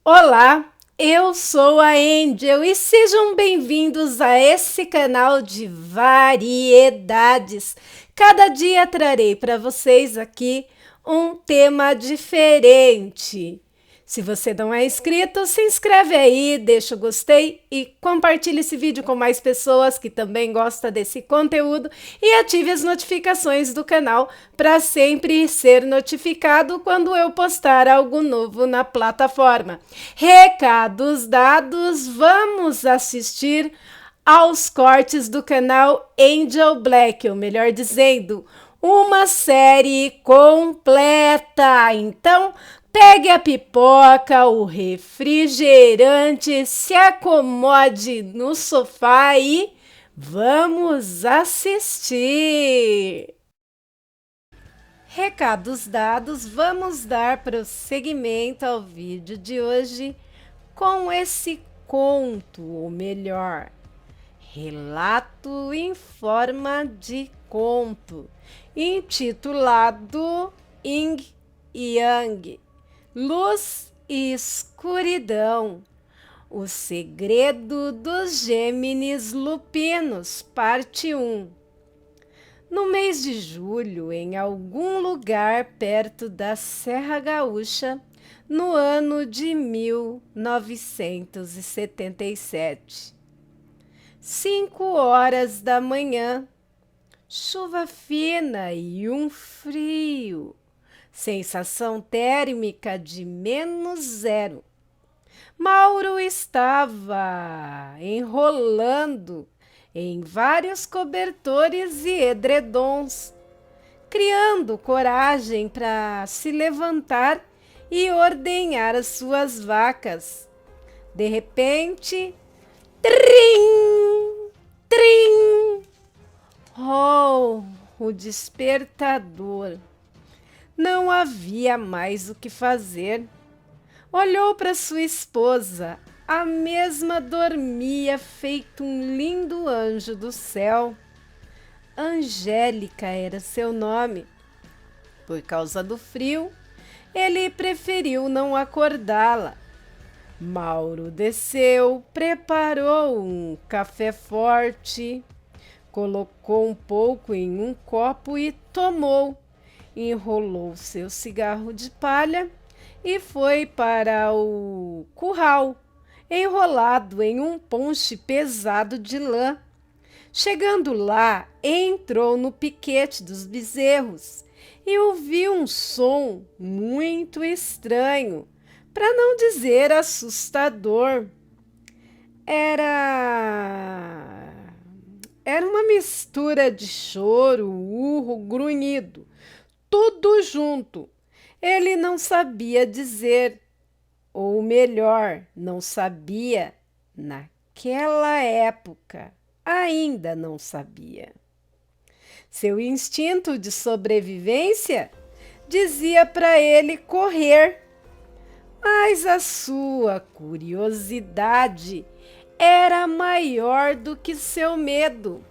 Olá, eu sou a Angel e sejam bem-vindos a esse canal de variedades. Cada dia trarei para vocês aqui um tema diferente. Se você não é inscrito, se inscreve aí, deixa o gostei e compartilhe esse vídeo com mais pessoas que também gostam desse conteúdo e ative as notificações do canal para sempre ser notificado quando eu postar algo novo na plataforma. Recados dados, vamos assistir aos cortes do canal Angel Black, ou melhor dizendo, uma série completa. Então, pegue a pipoca, o refrigerante, se acomode no sofá e vamos assistir. Recados dados, vamos dar prosseguimento ao vídeo de hoje com esse conto, ou melhor, relato em forma de conto, intitulado Yin e Yang, Luz e Escuridão, o segredo dos Gêmeos Lupinos, parte 1. No mês de julho, em algum lugar perto da Serra Gaúcha, no ano de 1977. 5 horas da manhã, chuva fina e um frio, sensação térmica de -0. Mauro estava enrolando em vários cobertores e edredons, criando coragem para se levantar e ordenhar as suas vacas. De repente, trim, trim, oh, o despertador. Não havia mais o que fazer. Olhou para sua esposa. A mesma dormia feito um lindo anjo do céu. Angélica era seu nome. Por causa do frio, ele preferiu não acordá-la. Mauro desceu, preparou um café forte, colocou um pouco em um copo e tomou. Enrolou seu cigarro de palha e foi para o curral, enrolado em um ponche pesado de lã. Chegando lá, entrou no piquete dos bezerros e ouviu um som muito estranho, para não dizer assustador. Era uma mistura de choro, urro, grunhido, tudo junto. Ele não sabia dizer, ou melhor, não sabia naquela época. Ainda não sabia. Seu instinto de sobrevivência dizia para ele correr, mas a sua curiosidade era maior do que seu medo.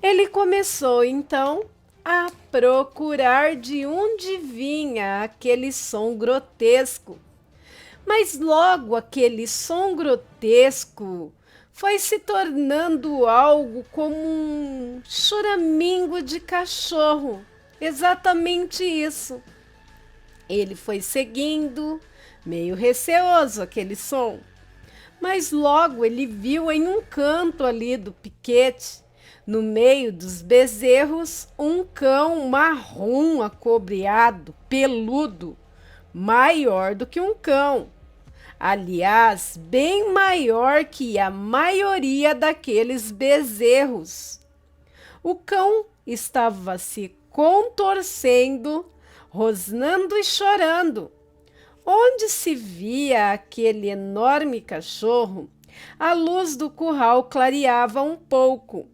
Ele começou então a procurar de onde vinha aquele som grotesco. Mas logo aquele som grotesco foi se tornando algo como um choramingo de cachorro. Exatamente isso. Ele foi seguindo, meio receoso, aquele som. Mas logo ele viu em um canto ali do piquete, no meio dos bezerros, um cão marrom acobreado, peludo, maior do que um cão. Aliás, bem maior que a maioria daqueles bezerros. O cão estava se contorcendo, rosnando e chorando. Onde se via aquele enorme cachorro, a luz do curral clareava um pouco,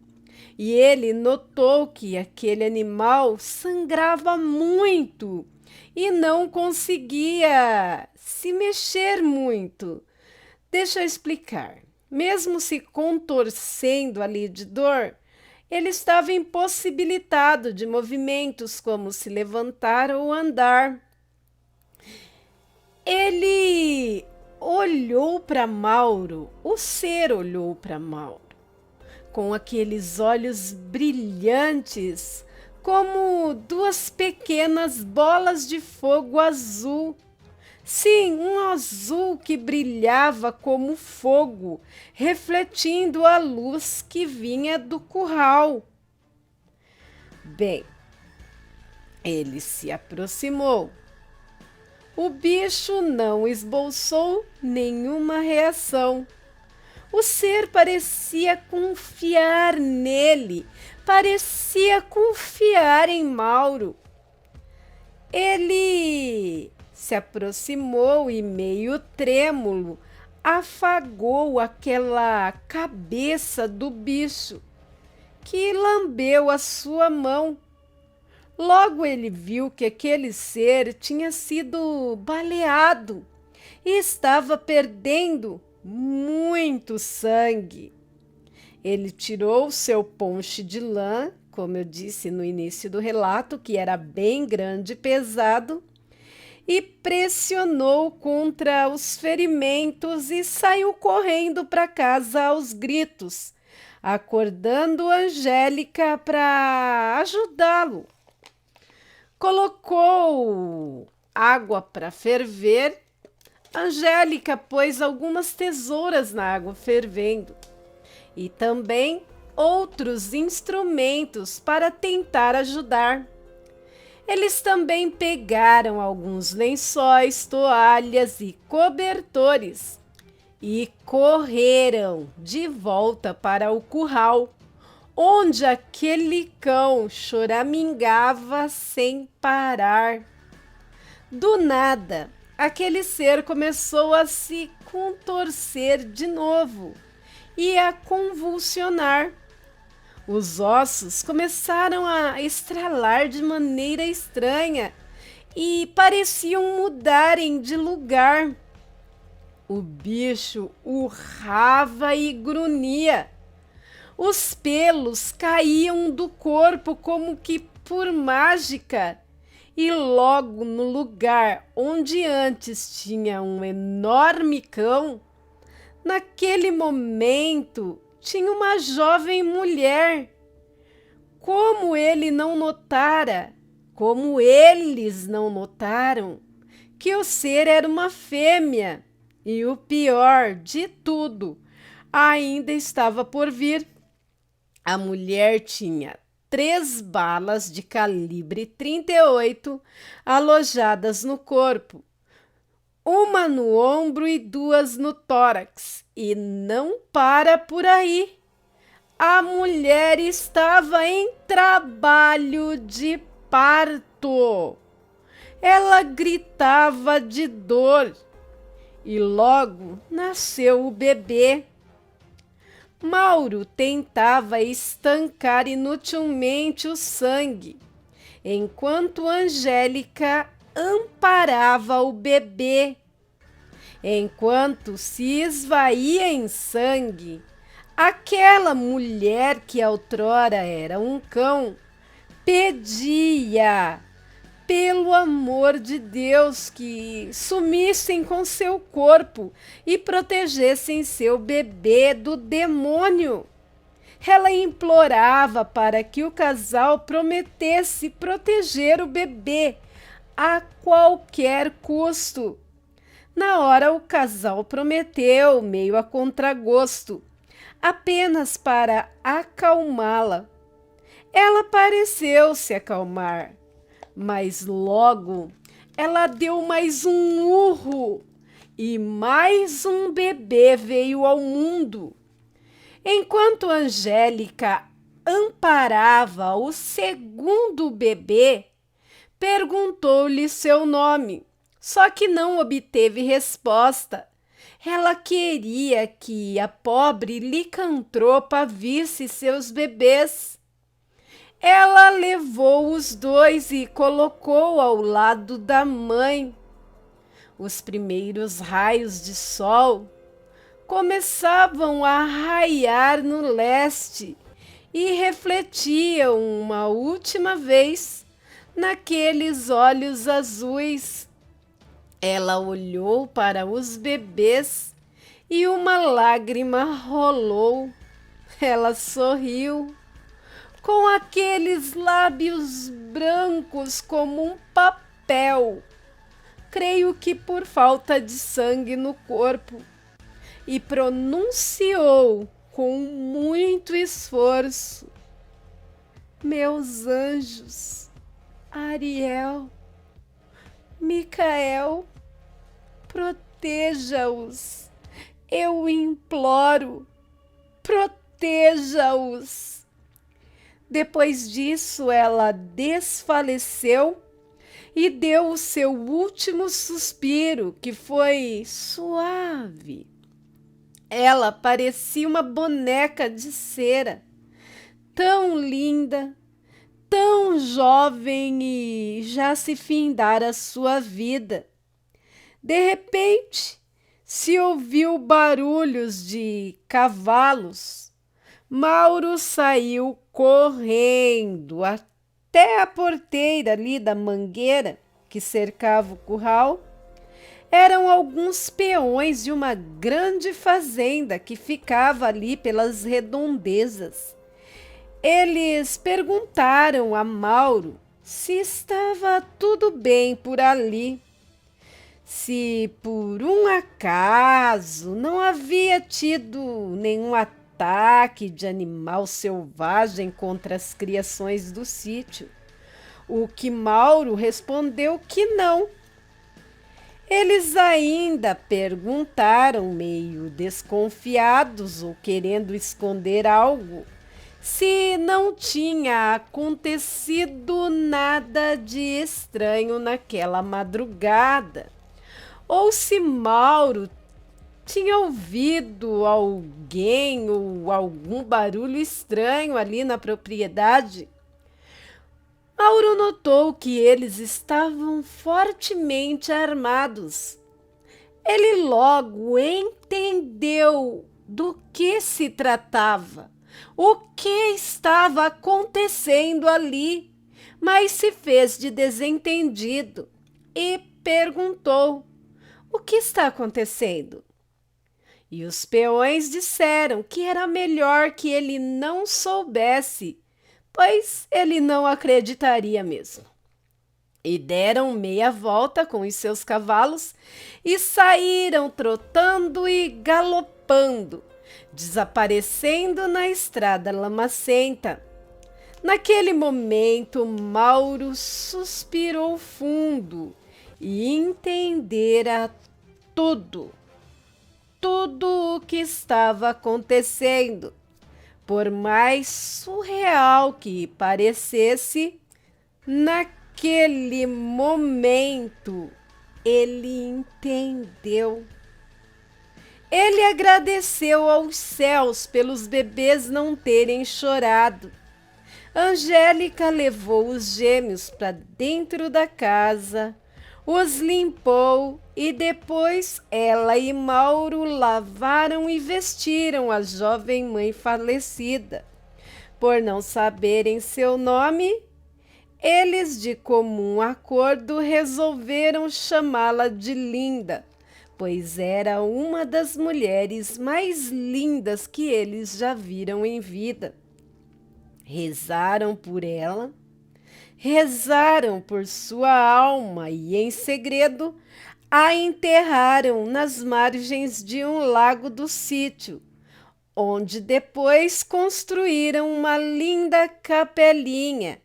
e ele notou que aquele animal sangrava muito e não conseguia se mexer muito. Deixa eu explicar. Mesmo se contorcendo ali de dor, ele estava impossibilitado de movimentos como se levantar ou andar. Ele olhou para Mauro, o ser olhou para Mauro, com aqueles olhos brilhantes, como duas pequenas bolas de fogo azul. Sim, um azul que brilhava como fogo, refletindo a luz que vinha do curral. Bem, ele se aproximou. O bicho não esboçou nenhuma reação. O ser parecia confiar nele, parecia confiar em Mauro. Ele se aproximou e, meio trêmulo, afagou aquela cabeça do bicho, que lambeu a sua mão. Logo ele viu que aquele ser tinha sido baleado e estava perdendo muito sangue. Ele tirou seu ponche de lã, como eu disse no início do relato, que era bem grande e pesado, e pressionou contra os ferimentos e saiu correndo para casa aos gritos, acordando Angélica para ajudá-lo. Colocou água para ferver. Angélica pôs algumas tesouras na água fervendo e também outros instrumentos para tentar ajudar. Eles também pegaram alguns lençóis, toalhas e cobertores e correram de volta para o curral, onde aquele cão choramingava sem parar. Do nada, aquele ser começou a se contorcer de novo e a convulsionar. Os ossos começaram a estralar de maneira estranha e pareciam mudarem de lugar. O bicho urrava e grunhia. Os pelos caíam do corpo como que por mágica. E logo no lugar onde antes tinha um enorme cão, naquele momento tinha uma jovem mulher. Como ele não notara, como eles não notaram, que o ser era uma fêmea. E o pior de tudo ainda estava por vir. A mulher tinha 3 balas de calibre 38 alojadas no corpo, uma no ombro e 2 no tórax. E não para por aí. A mulher estava em trabalho de parto. Ela gritava de dor e logo nasceu o bebê. Mauro tentava estancar inutilmente o sangue, enquanto Angélica amparava o bebê. Enquanto se esvaía em sangue, aquela mulher que outrora era um cão pedia, pelo amor de Deus, que sumissem com seu corpo e protegessem seu bebê do demônio. Ela implorava para que o casal prometesse proteger o bebê a qualquer custo. Na hora, o casal prometeu, meio a contragosto, apenas para acalmá-la. Ela pareceu se acalmar, mas logo ela deu mais um urro e mais um bebê veio ao mundo. Enquanto Angélica amparava o segundo bebê, perguntou-lhe seu nome, só que não obteve resposta. Ela queria que a pobre licantropa visse seus bebês. Ela levou os 2 e colocou ao lado da mãe. Os primeiros raios de sol começavam a raiar no leste e refletiam uma última vez naqueles olhos azuis. Ela olhou para os bebês e uma lágrima rolou. Ela sorriu com aqueles lábios brancos como um papel, creio que por falta de sangue no corpo, e pronunciou com muito esforço: meus anjos, Ariel, Micael, proteja-os, eu imploro, proteja-os. Depois disso, ela desfaleceu e deu o seu último suspiro, que foi suave. Ela parecia uma boneca de cera, tão linda, tão jovem, e já se findara sua vida. De repente, se ouviu barulhos de cavalos. Mauro saiu correndo até a porteira ali da mangueira que cercava o curral. Eram alguns peões de uma grande fazenda que ficava ali pelas redondezas. Eles perguntaram a Mauro se estava tudo bem por ali, se por um acaso não havia tido nenhum ataque de animal selvagem contra as criações do sítio, o que Mauro respondeu que não. Eles ainda perguntaram, meio desconfiados ou querendo esconder algo, se não tinha acontecido nada de estranho naquela madrugada, ou se Mauro tinha ouvido alguém ou algum barulho estranho ali na propriedade. Mauro notou que eles estavam fortemente armados. Ele logo entendeu do que se tratava, o que estava acontecendo ali, mas se fez de desentendido e perguntou: o que está acontecendo? E os peões disseram que era melhor que ele não soubesse, pois ele não acreditaria mesmo. E deram meia volta com os seus cavalos e saíram trotando e galopando, desaparecendo na estrada lamacenta. Naquele momento, Mauro suspirou fundo e entendera tudo o que estava acontecendo. Por mais surreal que parecesse, naquele momento ele entendeu. Ele agradeceu aos céus pelos bebês não terem chorado. Angélica levou os gêmeos para dentro da casa, os limpou e depois ela e Mauro lavaram e vestiram a jovem mãe falecida. Por não saberem seu nome, eles de comum acordo resolveram chamá-la de Linda, pois era uma das mulheres mais lindas que eles já viram em vida. Rezaram por ela, rezaram por sua alma e, em segredo, a enterraram nas margens de um lago do sítio, onde depois construíram uma linda capelinha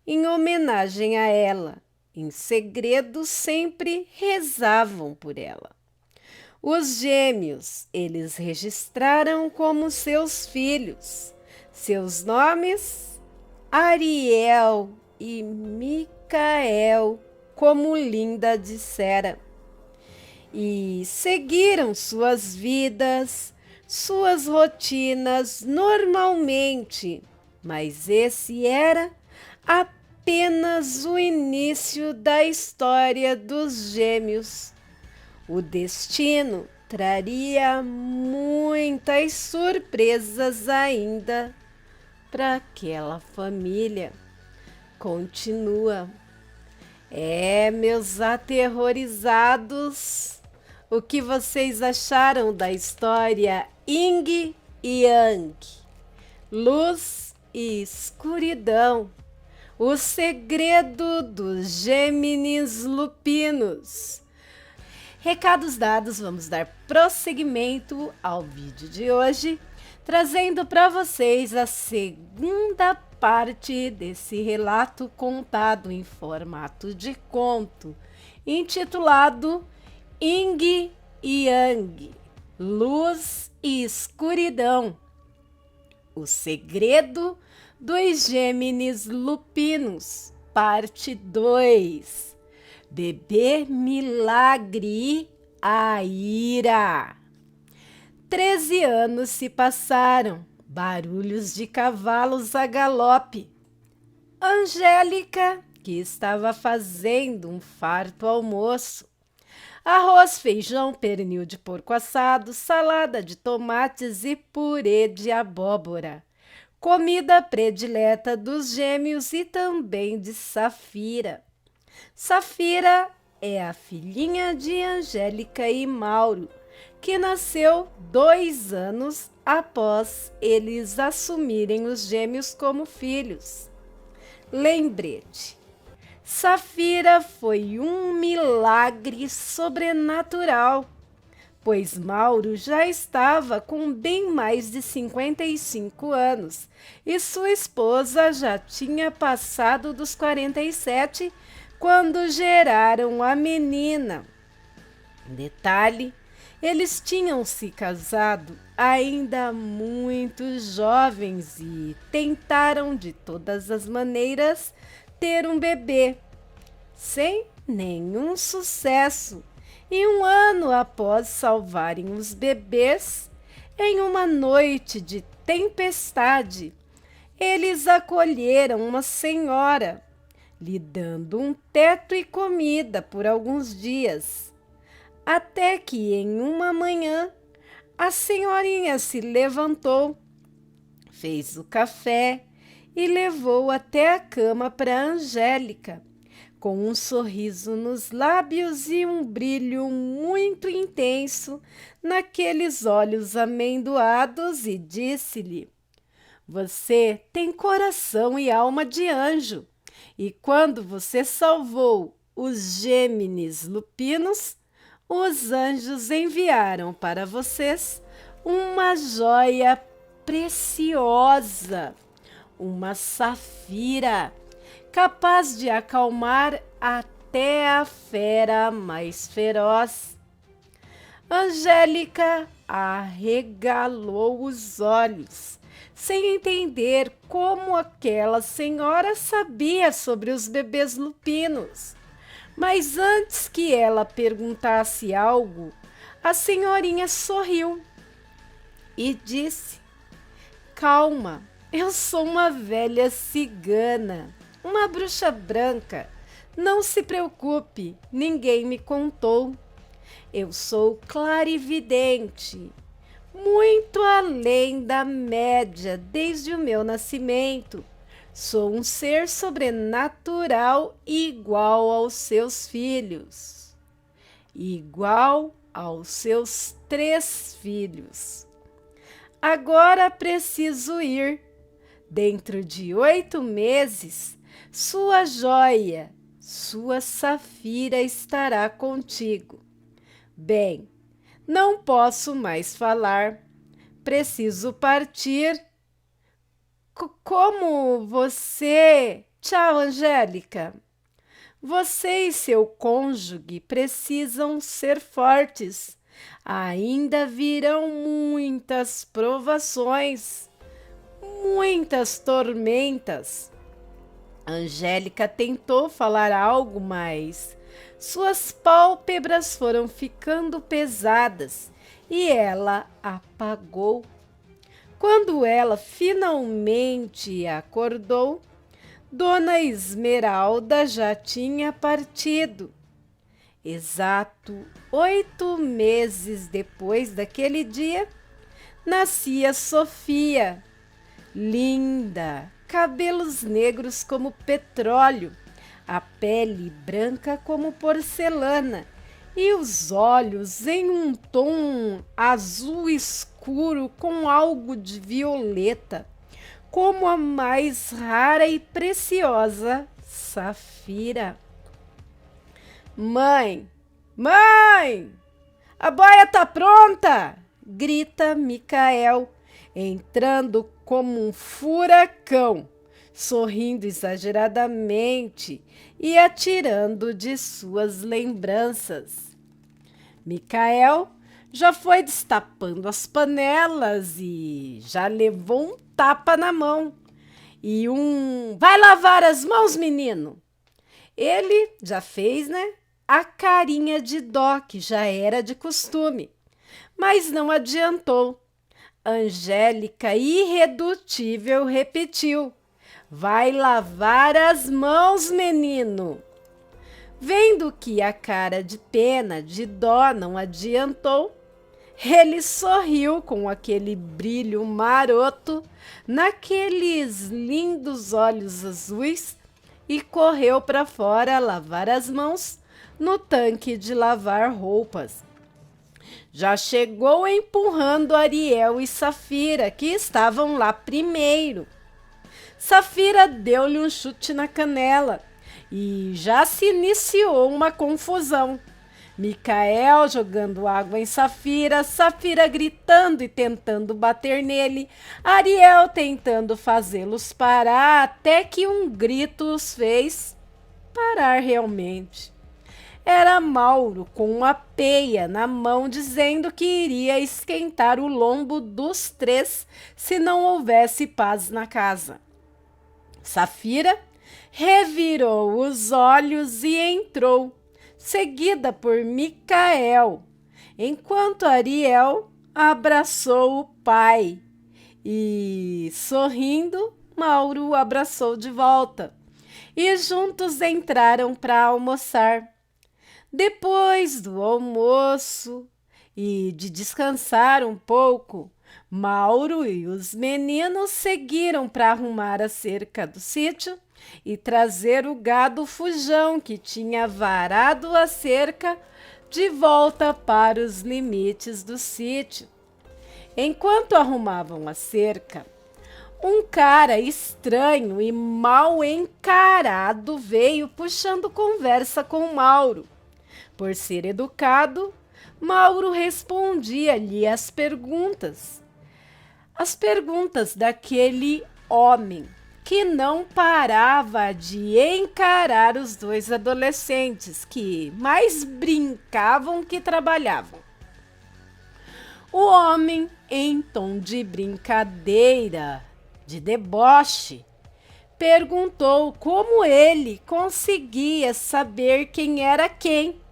em homenagem a ela. Em segredo, sempre rezavam por ela. Os gêmeos eles registraram como seus filhos. Seus nomes: Ariel e Micael, como Linda dissera. E seguiram suas vidas, suas rotinas normalmente, mas esse era apenas o início da história dos gêmeos. O destino traria muitas surpresas ainda para aquela família. Continua. Meus aterrorizados, o que vocês acharam da história Yin e Yang? Luz e escuridão. O segredo dos Gêmeos lupinos. Recados dados, vamos dar prosseguimento ao vídeo de hoje, trazendo para vocês a segunda parte desse relato contado em formato de conto, intitulado Yin e Yang, Luz e Escuridão. O segredo dos Gêmeos lupinos, parte 2. Bebê Milagre, a ira. 13 anos se passaram, barulhos de cavalos a galope. Angélica, que estava fazendo um farto almoço. Arroz, feijão, pernil de porco assado, salada de tomates e purê de abóbora. Comida predileta dos Gêmeos e também de Safira. Safira é a filhinha de Angélica e Mauro, que nasceu 2 anos após eles assumirem os Gêmeos como filhos. Lembrete: Safira foi um milagre sobrenatural, pois Mauro já estava com bem mais de 55 anos e sua esposa já tinha passado dos 47 quando geraram a menina. Detalhe: eles tinham se casado ainda muito jovens e tentaram de todas as maneiras ter um bebê, sem nenhum sucesso. E 1 ano após salvarem os bebês, em uma noite de tempestade, eles acolheram uma senhora, lhe dando um teto e comida por alguns dias, até que em uma manhã a senhorinha se levantou, fez o café e levou até a cama para Angélica, com um sorriso nos lábios e um brilho muito intenso naqueles olhos amendoados, e disse-lhe: "Você tem coração e alma de anjo. E quando você salvou os Gêmeos lupinos, os anjos enviaram para vocês uma joia preciosa, uma safira, capaz de acalmar até a fera mais feroz." Angélica arregalou os olhos, sem entender como aquela senhora sabia sobre os bebês lupinos. Mas antes que ela perguntasse algo, a senhorinha sorriu e disse: "Calma, eu sou uma velha cigana, uma bruxa branca. Não se preocupe, ninguém me contou. Eu sou clarividente, muito além da média desde o meu nascimento. Sou um ser sobrenatural igual aos seus filhos, igual aos seus 3 filhos. Agora preciso ir. Dentro de 8 meses, sua joia, sua safira estará contigo. Bem, não posso mais falar. Preciso partir. Como você... Tchau, Angélica. Você e seu cônjuge precisam ser fortes. Ainda virão muitas provações, muitas tormentas." Angélica tentou falar algo, mas suas pálpebras foram ficando pesadas e ela apagou. Quando ela finalmente acordou, Dona Esmeralda já tinha partido. Exato 8 meses depois daquele dia, nascia Sofia, linda, cabelos negros como petróleo, a pele branca como porcelana e os olhos em um tom azul escuro com algo de violeta, como a mais rara e preciosa safira. Mãe, mãe, a boia tá pronta! Grita Micael, entrando como um furacão, sorrindo exageradamente e atirando de suas lembranças. Micael já foi destapando as panelas e já levou um tapa na mão e vai lavar as mãos, menino. Ele já fez, né? A carinha de dó que já era de costume, mas não adiantou. Angélica, irredutível, repetiu: vai lavar as mãos, menino. Vendo que a cara de pena, de dó não adiantou, ele sorriu com aquele brilho maroto naqueles lindos olhos azuis e correu para fora lavar as mãos no tanque de lavar roupas. Já chegou empurrando Ariel e Safira, que estavam lá primeiro. Safira deu-lhe um chute na canela e já se iniciou uma confusão. Micael jogando água em Safira, Safira gritando e tentando bater nele, Ariel tentando fazê-los parar, até que um grito os fez parar realmente. Era Mauro com uma peia na mão dizendo que iria esquentar o lombo dos três se não houvesse paz na casa. Safira revirou os olhos e entrou, seguida por Micael, enquanto Ariel abraçou o pai e, sorrindo, Mauro o abraçou de volta e juntos entraram para almoçar. Depois do almoço e de descansar um pouco, Mauro e os meninos seguiram para arrumar a cerca do sítio e trazer o gado fujão que tinha varado a cerca de volta para os limites do sítio. Enquanto arrumavam a cerca, um cara estranho e mal encarado veio puxando conversa com Mauro. Por ser educado, Mauro respondia-lhe as perguntas daquele homem que não parava de encarar os dois adolescentes que mais brincavam que trabalhavam. O homem, em tom de brincadeira, de deboche, perguntou como ele conseguia saber quem era quem.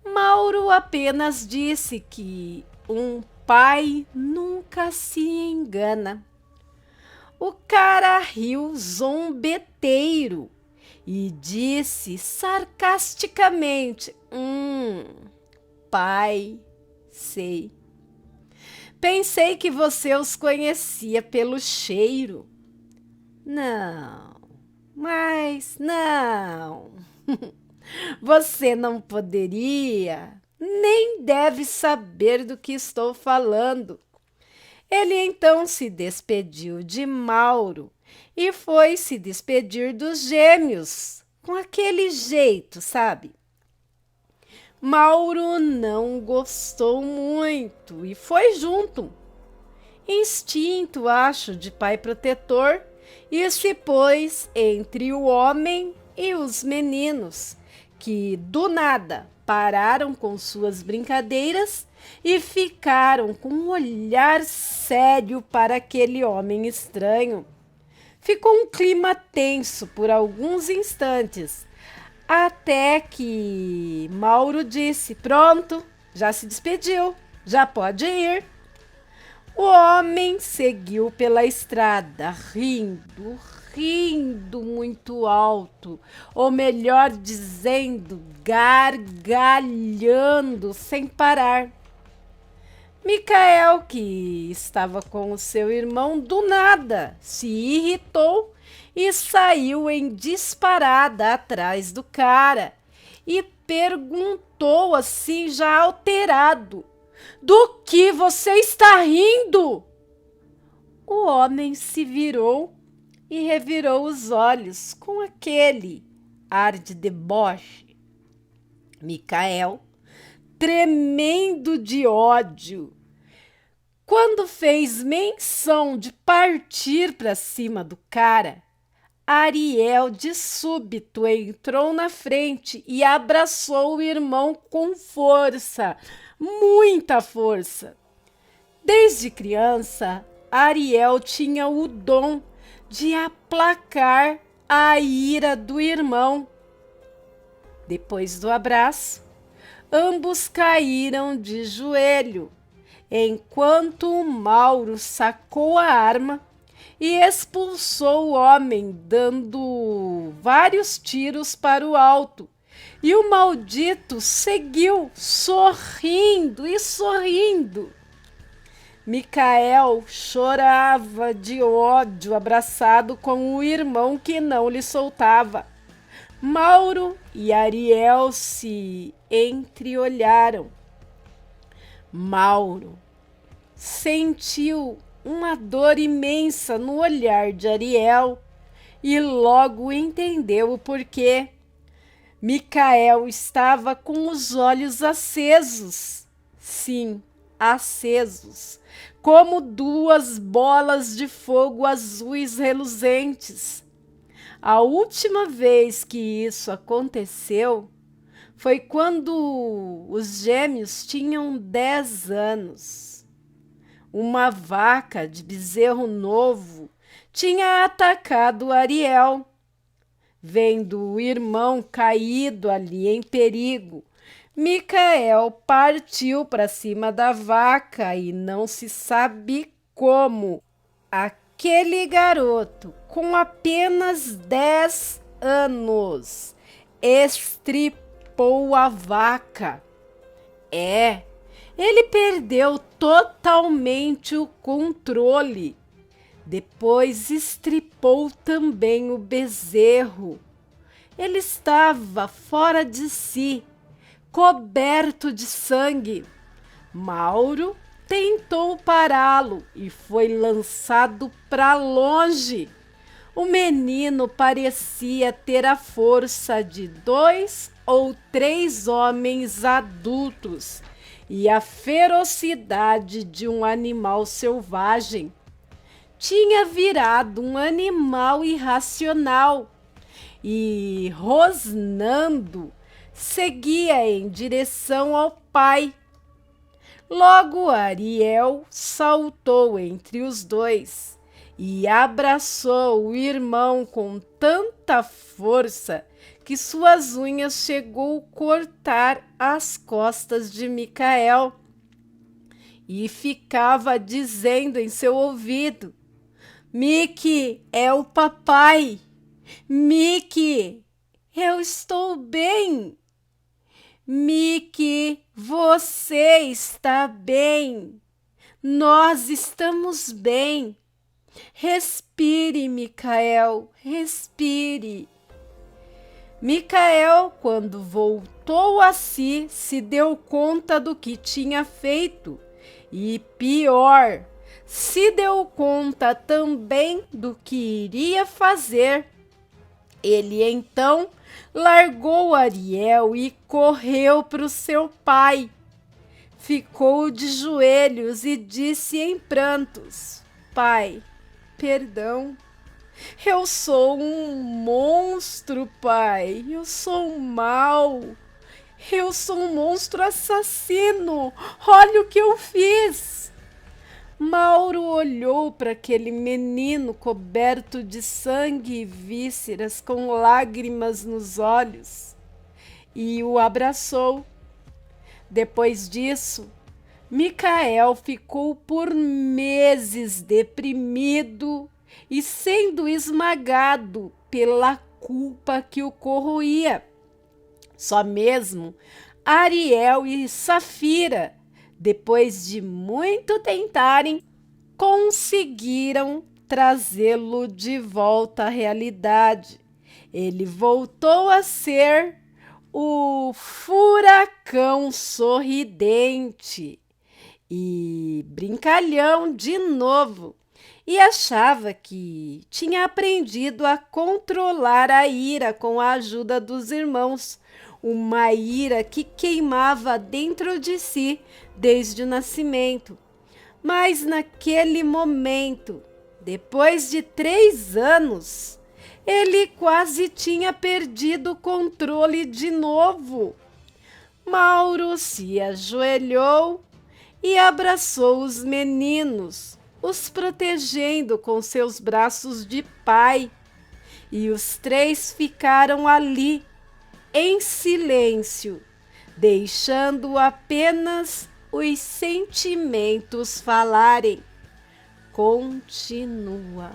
Mauro apenas disse que um pai nunca se engana. O cara riu zombeteiro e disse sarcasticamente: pai, sei. Pensei que você os conhecia pelo cheiro. Não, mas não. Você não poderia, nem deve saber do que estou falando. Ele então se despediu de Mauro e foi se despedir dos gêmeos, com aquele jeito, sabe? Mauro não gostou muito e foi junto. Instinto, acho, de pai protetor, e se pôs entre o homem e os meninos, que do nada pararam com suas brincadeiras e ficaram com um olhar sério para aquele homem estranho. Ficou um clima tenso por alguns instantes, até que Mauro disse: pronto, já se despediu, já pode ir. O homem seguiu pela estrada, rindo muito alto, ou melhor dizendo, gargalhando sem parar. Micael, que estava com o seu irmão, do nada se irritou e saiu em disparada atrás do cara e perguntou assim, já alterado: "Do que você está rindo?" O homem se virou e revirou os olhos com aquele ar de deboche. Micael, tremendo de ódio, quando fez menção de partir para cima do cara, Ariel de súbito entrou na frente e abraçou o irmão com força, muita força. Desde criança, Ariel tinha o dom de aplacar a ira do irmão. Depois do abraço, ambos caíram de joelho, enquanto o Mauro sacou a arma e expulsou o homem, dando vários tiros para o alto. E o maldito seguiu, sorrindo e sorrindo. Micael chorava de ódio, abraçado com o irmão que não lhe soltava. Mauro e Ariel se entreolharam. Mauro sentiu uma dor imensa no olhar de Ariel e logo entendeu o porquê. Micael estava com os olhos acesos. Sim, acesos, como duas bolas de fogo azuis reluzentes. A última vez que isso aconteceu foi quando os gêmeos tinham 10 anos. Uma vaca de bezerro novo tinha atacado Ariel. Vendo o irmão caído ali em perigo, Micael partiu para cima da vaca e não se sabe como aquele garoto, com apenas 10 anos, estripou a vaca. Ele perdeu totalmente o controle. Depois estripou também o bezerro. Ele estava fora de si, coberto de sangue. Mauro tentou pará-lo e foi lançado para longe. O menino parecia ter a força de 2 ou 3 homens adultos e a ferocidade de um animal selvagem. Tinha virado um animal irracional e, rosnando, seguia em direção ao pai. Logo Ariel saltou entre os dois e abraçou o irmão com tanta força que suas unhas chegou a cortar as costas de Micael e ficava dizendo em seu ouvido: "Miki, é o papai. Miki, eu estou bem. Miki, você está bem. Nós estamos bem. Respire, Micael, respire." Micael, quando voltou a si, se deu conta do que tinha feito e, pior, se deu conta também do que iria fazer. Ele então largou Ariel e correu para o seu pai. Ficou de joelhos e disse em prantos: "Pai, perdão. Eu sou um monstro, pai. Eu sou mau. Eu sou um monstro assassino. Olha o que eu fiz." Mauro olhou para aquele menino coberto de sangue e vísceras, com lágrimas nos olhos, e o abraçou. Depois disso, Micael ficou por meses deprimido e sendo esmagado pela culpa que o corroía. Só mesmo Ariel e Safira, depois de muito tentarem, conseguiram trazê-lo de volta à realidade. Ele voltou a ser o furacão sorridente e brincalhão de novo, e achava que tinha aprendido a controlar a ira com a ajuda dos irmãos, uma ira que queimava dentro de si desde o nascimento. Mas naquele momento, depois de 3 anos, ele quase tinha perdido o controle de novo. Mauro se ajoelhou e abraçou os meninos, os protegendo com seus braços de pai. E os 3 ficaram ali, em silêncio, deixando apenas os sentimentos falarem. Continua.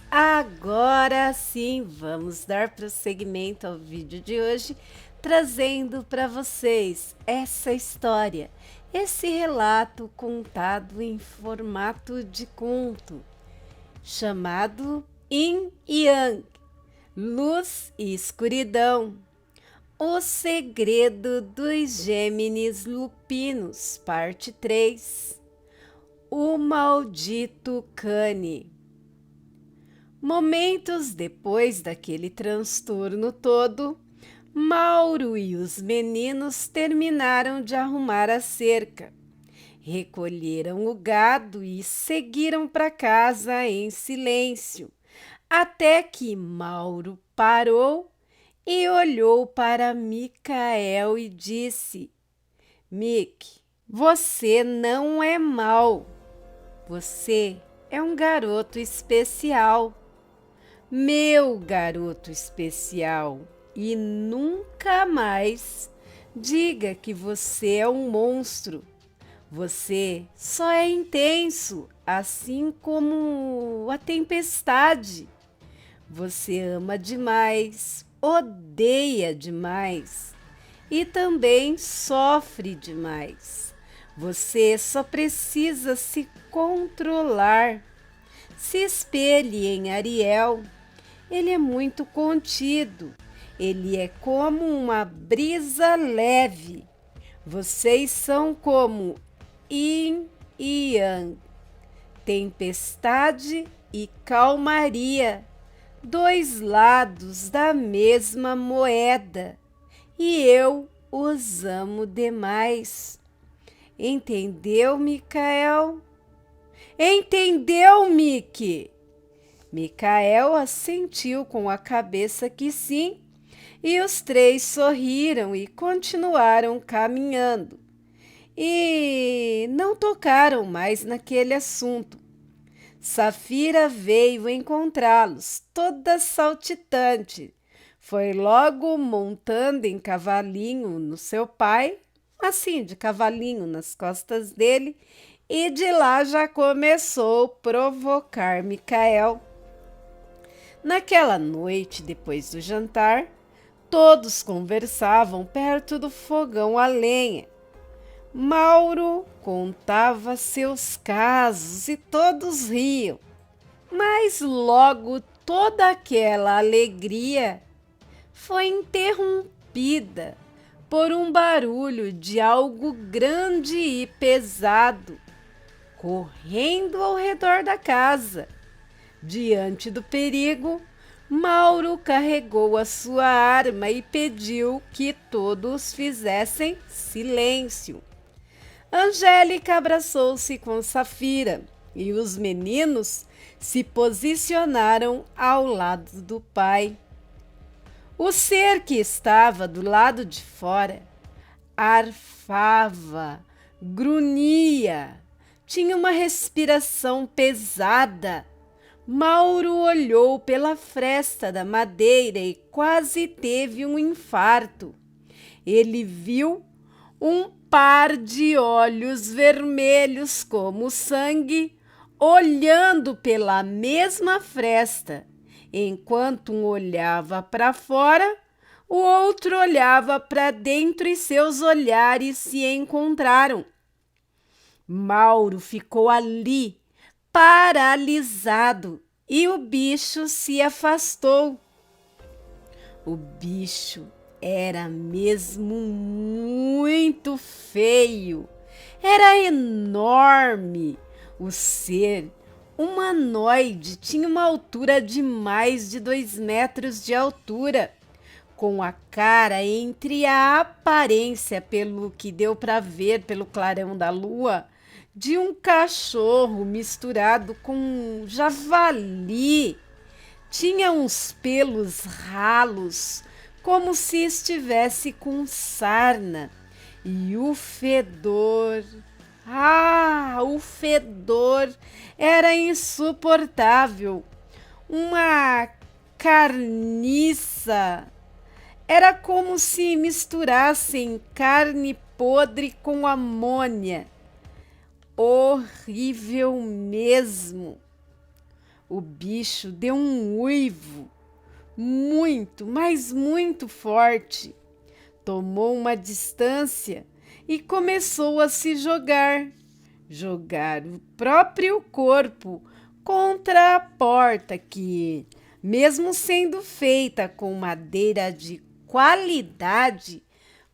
Agora sim, vamos dar prosseguimento ao vídeo de hoje, trazendo para vocês essa história, esse relato contado em formato de conto, chamado Yin e Yang, Luz e Escuridão, o segredo dos Gêmeos Lupinos, parte 3, o maldito Cane. Momentos depois daquele transtorno todo, Mauro e os meninos terminaram de arrumar a cerca, recolheram o gado e seguiram para casa em silêncio, até que Mauro parou e olhou para Micael e disse: Mick, você não é mau, você é um garoto especial. Meu garoto especial, e nunca mais diga que você é um monstro. Você só é intenso, assim como a tempestade. Você ama demais, odeia demais e também sofre demais. Você só precisa se controlar. Se espelhe em Ariel. Ele é muito contido, ele é como uma brisa leve. Vocês são como Yin e Yang, tempestade e calmaria, 2 lados da mesma moeda, e eu os amo demais. Entendeu, Micael? Entendeu, Mickey? Micael assentiu com a cabeça que sim, e os 3 sorriram e continuaram caminhando. E não tocaram mais naquele assunto. Safira veio encontrá-los, toda saltitante. Foi logo montando em cavalinho no seu pai, assim, de cavalinho nas costas dele, e de lá já começou a provocar Micael. Naquela noite, depois do jantar, todos conversavam perto do fogão a lenha. Mauro contava seus casos e todos riam, mas logo toda aquela alegria foi interrompida por um barulho de algo grande e pesado correndo ao redor da casa. Diante do perigo, Mauro carregou a sua arma e pediu que todos fizessem silêncio. Angélica abraçou-se com Safira e os meninos se posicionaram ao lado do pai. O ser que estava do lado de fora arfava, grunhia, tinha uma respiração pesada. Mauro olhou pela fresta da madeira e quase teve um infarto. Ele viu um par de olhos vermelhos como sangue olhando pela mesma fresta. Enquanto um olhava para fora, o outro olhava para dentro e seus olhares se encontraram. Mauro ficou ali, paralisado e o bicho se afastou. O bicho era mesmo muito feio, era enorme. O ser humanoide tinha uma altura de mais de 2 metros de altura, com a cara entre a aparência, pelo que deu para ver pelo clarão da lua, de um cachorro misturado com um javali. Tinha uns pelos ralos, como se estivesse com sarna, e o fedor... o fedor era insuportável. Uma carniça. Era como se misturassem carne podre com amônia. Horrível mesmo. O bicho deu um uivo muito, mas muito forte. Tomou uma distância e começou a se jogar o próprio corpo contra a porta que, mesmo sendo feita com madeira de qualidade,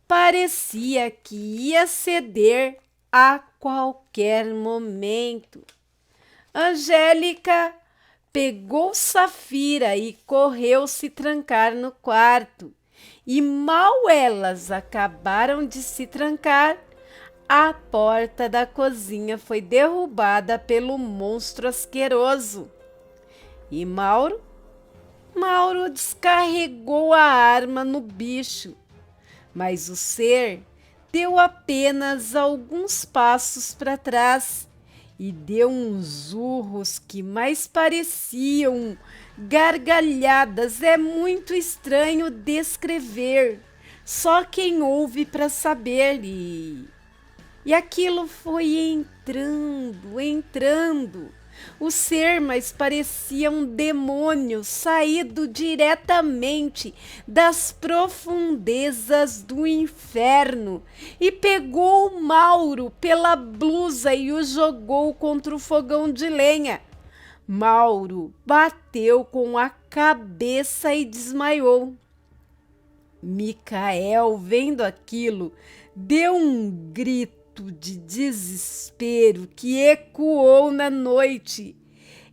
parecia que ia ceder a qualquer momento. Angélica pegou Safira e correu se trancar no quarto. E mal elas acabaram de se trancar, a porta da cozinha foi derrubada pelo monstro asqueroso. E Mauro descarregou a arma no bicho, mas o ser deu apenas alguns passos para trás e deu uns urros que mais pareciam gargalhadas. É muito estranho descrever, só quem ouve para saber. E aquilo foi entrando. O ser mais parecia um demônio saído diretamente das profundezas do inferno e pegou o Mauro pela blusa e o jogou contra o fogão de lenha. Mauro bateu com a cabeça e desmaiou. Micael, vendo aquilo, deu um grito de desespero que ecoou na noite.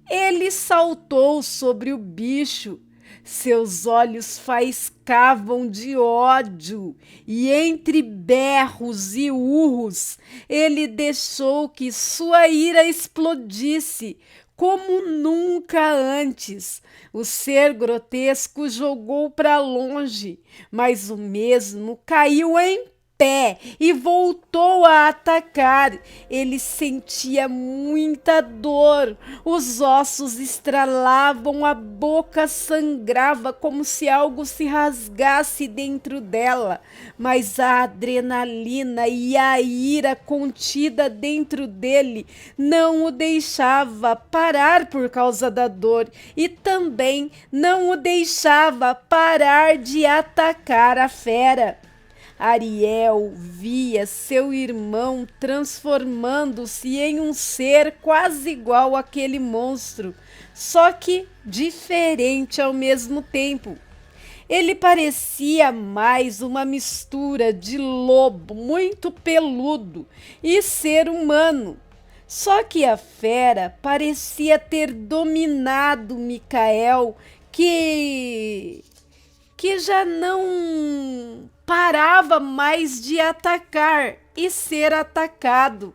Ele saltou sobre o bicho, seus olhos faiscavam de ódio e entre berros e urros ele deixou que sua ira explodisse como nunca antes. O ser grotesco jogou para longe, mas o mesmo caiu em pé e voltou a atacar. Ele sentia muita dor, os ossos estralavam, a boca sangrava como se algo se rasgasse dentro dela, mas a adrenalina e a ira contida dentro dele não o deixava parar por causa da dor e também não o deixava parar de atacar a fera. Ariel via seu irmão transformando-se em um ser quase igual àquele monstro, só que diferente ao mesmo tempo. Ele parecia mais uma mistura de lobo muito peludo e ser humano. Só que a fera parecia ter dominado Micael, que já não parava mais de atacar e ser atacado.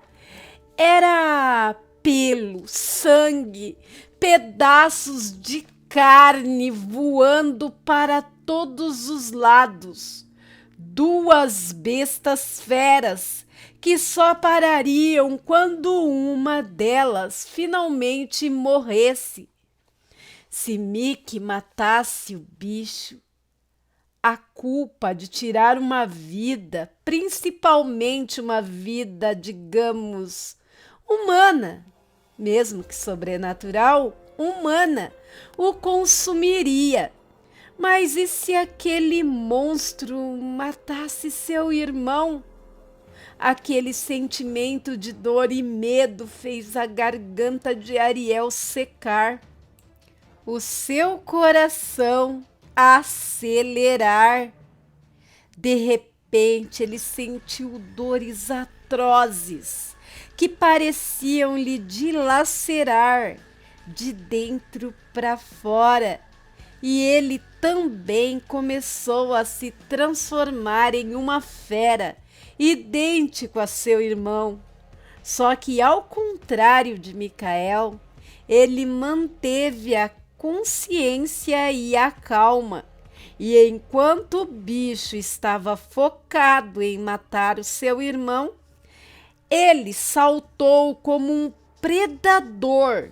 Era pelo, sangue, pedaços de carne voando para todos os lados. 2 bestas feras que só parariam quando uma delas finalmente morresse. Se Mickey matasse o bicho, a culpa de tirar uma vida, principalmente uma vida, digamos, humana, mesmo que sobrenatural, humana, o consumiria. Mas e se aquele monstro matasse seu irmão? Aquele sentimento de dor e medo fez a garganta de Ariel secar, o seu coração acelerar. De repente, ele sentiu dores atrozes que pareciam lhe dilacerar de dentro para fora. E ele também começou a se transformar em uma fera, idêntico a seu irmão. Só que, ao contrário de Micael, ele manteve a consciência e a calma. E enquanto o bicho estava focado em matar o seu irmão, ele saltou como um predador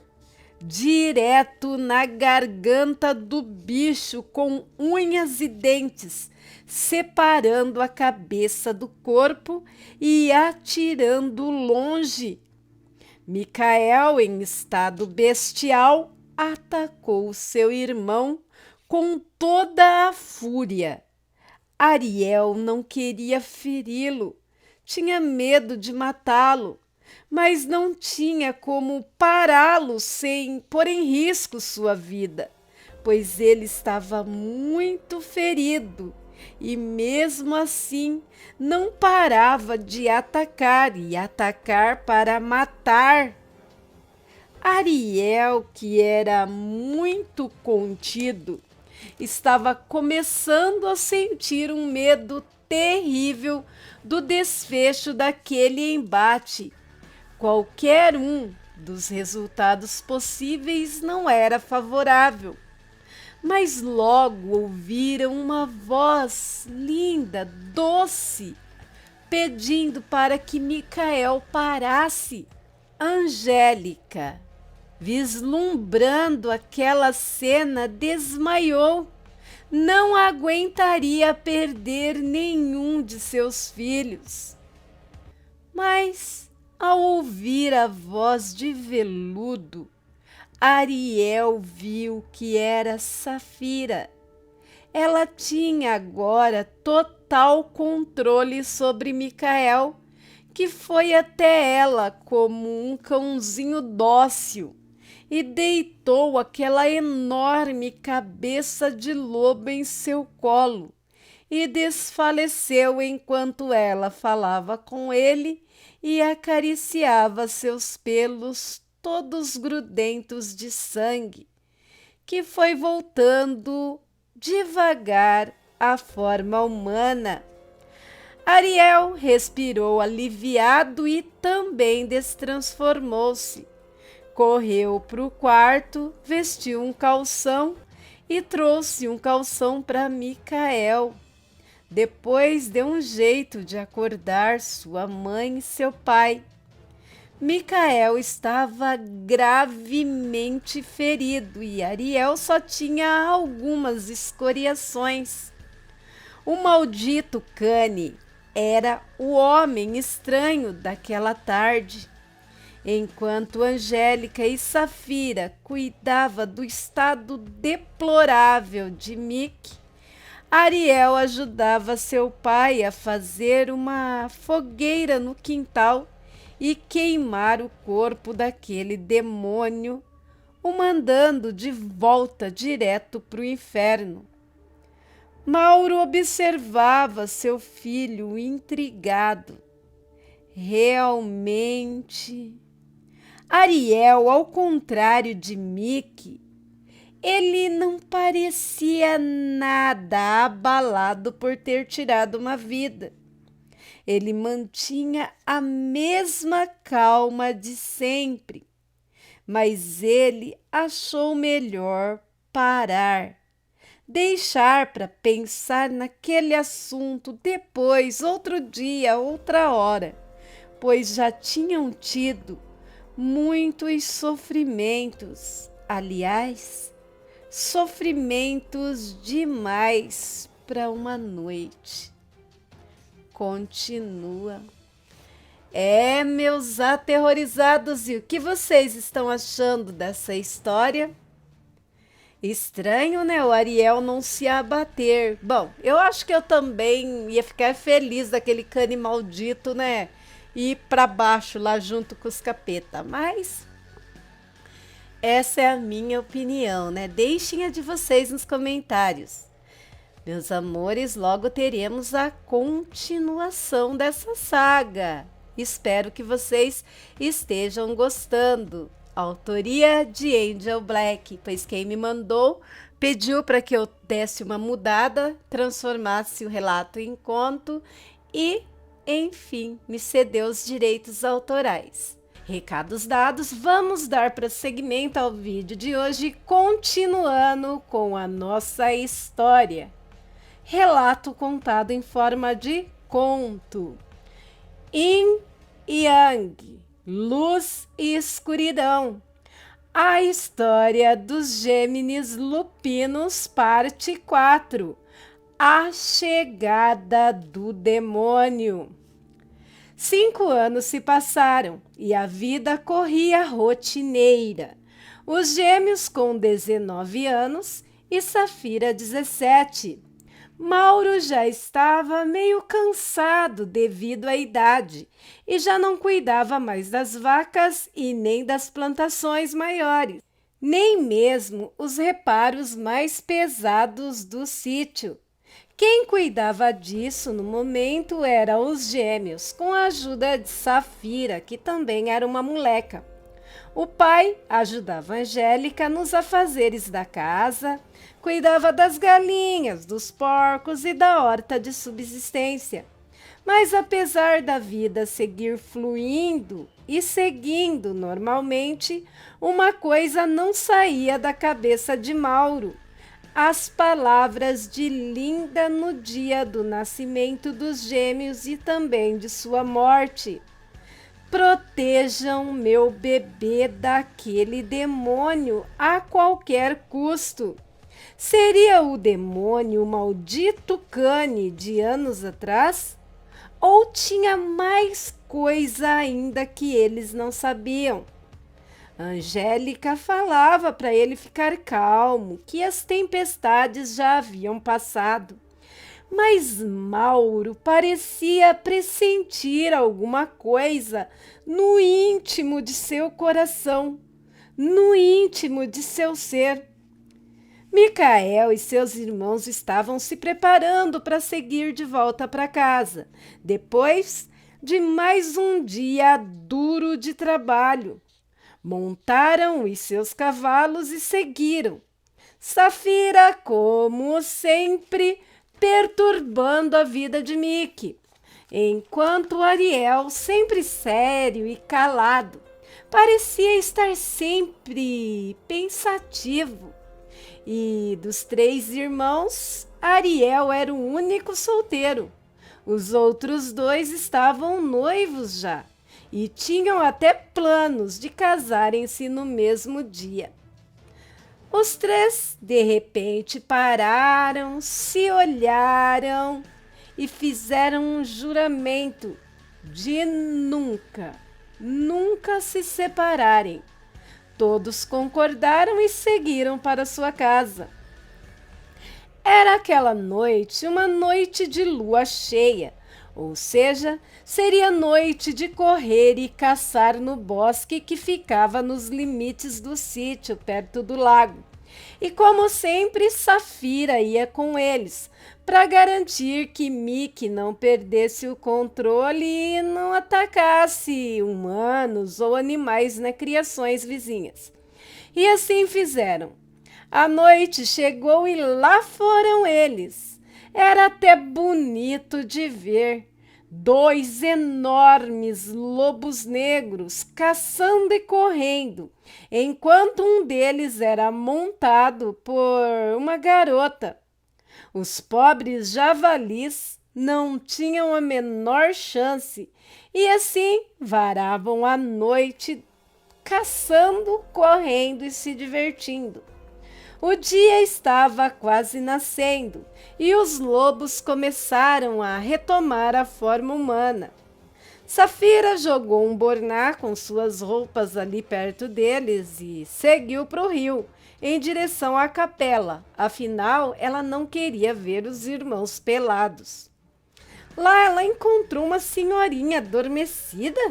direto na garganta do bicho com unhas e dentes, separando a cabeça do corpo e atirando longe. Micael, em estado bestial, atacou seu irmão com toda a fúria. Ariel não queria feri-lo, tinha medo de matá-lo, mas não tinha como pará-lo sem pôr em risco sua vida, pois ele estava muito ferido e mesmo assim não parava de atacar e atacar para matar. Ariel, que era muito contido, estava começando a sentir um medo terrível do desfecho daquele embate. Qualquer um dos resultados possíveis não era favorável, mas logo ouviram uma voz linda, doce, pedindo para que Micael parasse. Angélica, vislumbrando aquela cena, desmaiou. Não aguentaria perder nenhum de seus filhos. Mas, ao ouvir a voz de veludo, Ariel viu que era Safira. Ela tinha agora total controle sobre Micael, que foi até ela como um cãozinho dócil e deitou aquela enorme cabeça de lobo em seu colo e desfaleceu enquanto ela falava com ele e acariciava seus pelos todos grudentos de sangue, que foi voltando devagar à forma humana. Ariel respirou aliviado e também destransformou-se. Correu para o quarto, vestiu um calção e trouxe um calção para Micael. Depois deu um jeito de acordar sua mãe e seu pai. Micael estava gravemente ferido e Ariel só tinha algumas escoriações. O maldito Cane era o homem estranho daquela tarde. Enquanto Angélica e Safira cuidavam do estado deplorável de Mick, Ariel ajudava seu pai a fazer uma fogueira no quintal e queimar o corpo daquele demônio, o mandando de volta direto para o inferno. Mauro observava seu filho intrigado. Realmente, Ariel, ao contrário de Mick, ele não parecia nada abalado por ter tirado uma vida. Ele mantinha a mesma calma de sempre, mas ele achou melhor parar, deixar para pensar naquele assunto depois, outro dia, outra hora, pois já tinham tido muitos sofrimentos, aliás, sofrimentos demais para uma noite. Continua. Meus aterrorizados, e o que vocês estão achando dessa história? Estranho, né? O Ariel não se abater. Bom, eu acho que eu também ia ficar feliz daquele cane maldito, né? Ir pra baixo lá junto com os capeta. Mas essa é a minha opinião, né? Deixem a de vocês nos comentários. Meus amores, logo teremos a continuação dessa saga. Espero que vocês estejam gostando. Autoria de Angel Black, pois quem me mandou pediu para que eu desse uma mudada, transformasse o relato em conto e, enfim, me cedeu os direitos autorais. Recados dados, vamos dar prosseguimento ao vídeo de hoje, continuando com a nossa história. Relato contado em forma de conto. Yin e Yang, luz e escuridão. A história dos Gêmeos Lupinos, parte 4. A chegada do demônio. 5 anos se passaram e a vida corria rotineira. Os gêmeos com 19 anos e Safira 17. Mauro já estava meio cansado devido à idade e já não cuidava mais das vacas e nem das plantações maiores, nem mesmo os reparos mais pesados do sítio. Quem cuidava disso no momento eram os gêmeos, com a ajuda de Safira, que também era uma moleca. O pai ajudava a Angélica nos afazeres da casa, cuidava das galinhas, dos porcos e da horta de subsistência. Mas apesar da vida seguir fluindo e seguindo normalmente, uma coisa não saía da cabeça de Mauro: as palavras de Linda no dia do nascimento dos gêmeos e também de sua morte. Protejam meu bebê daquele demônio a qualquer custo. Seria o demônio o maldito cane de anos atrás? Ou tinha mais coisa ainda que eles não sabiam? Angélica falava para ele ficar calmo, que as tempestades já haviam passado. Mas Mauro parecia pressentir alguma coisa no íntimo de seu coração, no íntimo de seu ser. Micael e seus irmãos estavam se preparando para seguir de volta para casa, depois de mais um dia duro de trabalho. Montaram os seus cavalos e seguiram. Safira, como sempre, perturbando a vida de Mickey, enquanto Ariel, sempre sério e calado, parecia estar sempre pensativo. E dos 3 irmãos, Ariel era o único solteiro. Os outros 2 estavam noivos já e tinham até planos de casarem-se no mesmo dia. Os 3, de repente, pararam, se olharam e fizeram um juramento de nunca, nunca se separarem. Todos concordaram e seguiram para sua casa. Era aquela noite uma noite de lua cheia, ou seja, seria noite de correr e caçar no bosque que ficava nos limites do sítio, perto do lago. E como sempre, Safira ia com eles, para garantir que Mickey não perdesse o controle e não atacasse humanos ou animais nas criações vizinhas. E assim fizeram. A noite chegou e lá foram eles. Era até bonito de ver. 2 enormes lobos negros caçando e correndo, enquanto um deles era montado por uma garota. Os pobres javalis não tinham a menor chance e assim varavam a noite caçando, correndo e se divertindo. O dia estava quase nascendo e os lobos começaram a retomar a forma humana. Safira jogou um borná com suas roupas ali perto deles e seguiu para o rio, em direção à capela. Afinal, ela não queria ver os irmãos pelados. Lá ela encontrou uma senhorinha adormecida.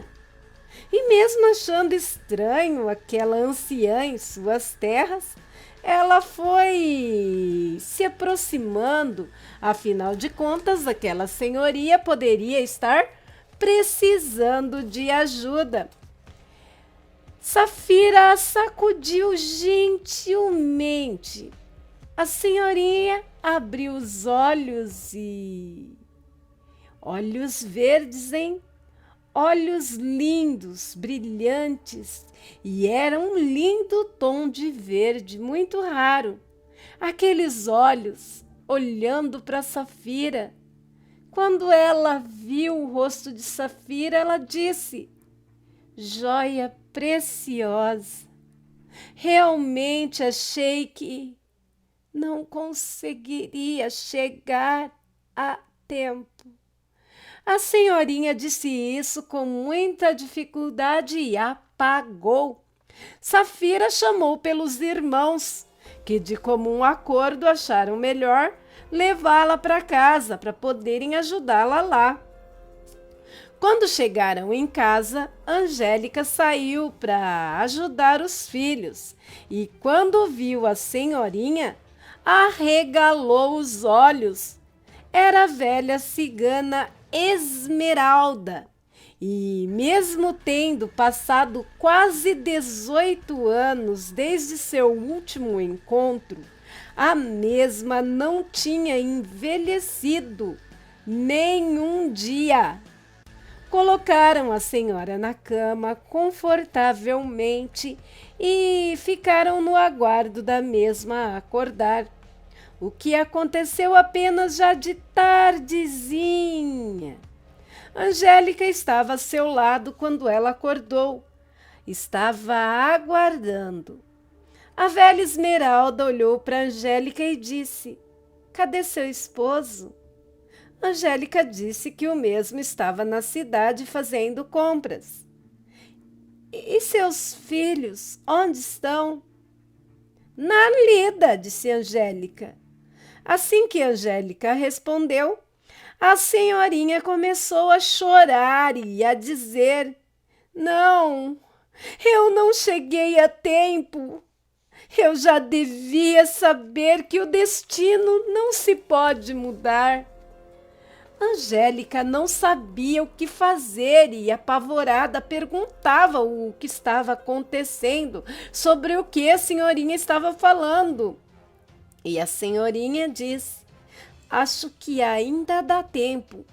E mesmo achando estranho aquela anciã em suas terras, ela foi se aproximando. Afinal de contas, aquela senhoria poderia estar precisando de ajuda. Safira a sacudiu gentilmente. A senhorinha abriu os olhos e... olhos verdes, hein? Olhos lindos, brilhantes, e era um lindo tom de verde, muito raro. Aqueles olhos olhando para Safira. Quando ela viu o rosto de Safira, ela disse: joia preciosa, realmente achei que não conseguiria chegar a tempo. A senhorinha disse isso com muita dificuldade e apagou. Safira chamou pelos irmãos, que de comum acordo acharam melhor levá-la para casa para poderem ajudá-la lá. Quando chegaram em casa, Angélica saiu para ajudar os filhos e, quando viu a senhorinha, arregalou os olhos. Era a velha cigana Esmeralda e, mesmo tendo passado quase 18 anos desde seu último encontro, a mesma não tinha envelhecido nenhum dia. Colocaram a senhora na cama confortavelmente e ficaram no aguardo da mesma acordar. O que aconteceu apenas já de tardezinha. Angélica estava a seu lado quando ela acordou. Estava aguardando. A velha Esmeralda olhou para Angélica e disse: cadê seu esposo? Angélica disse que o mesmo estava na cidade fazendo compras. E seus filhos, onde estão? Na lida, disse Angélica. Assim que Angélica respondeu, a senhorinha começou a chorar e a dizer: não, eu não cheguei a tempo. Eu já devia saber que o destino não se pode mudar. Angélica não sabia o que fazer e, apavorada, perguntava o que estava acontecendo, sobre o que a senhorinha estava falando. E a senhorinha disse: acho que ainda dá tempo.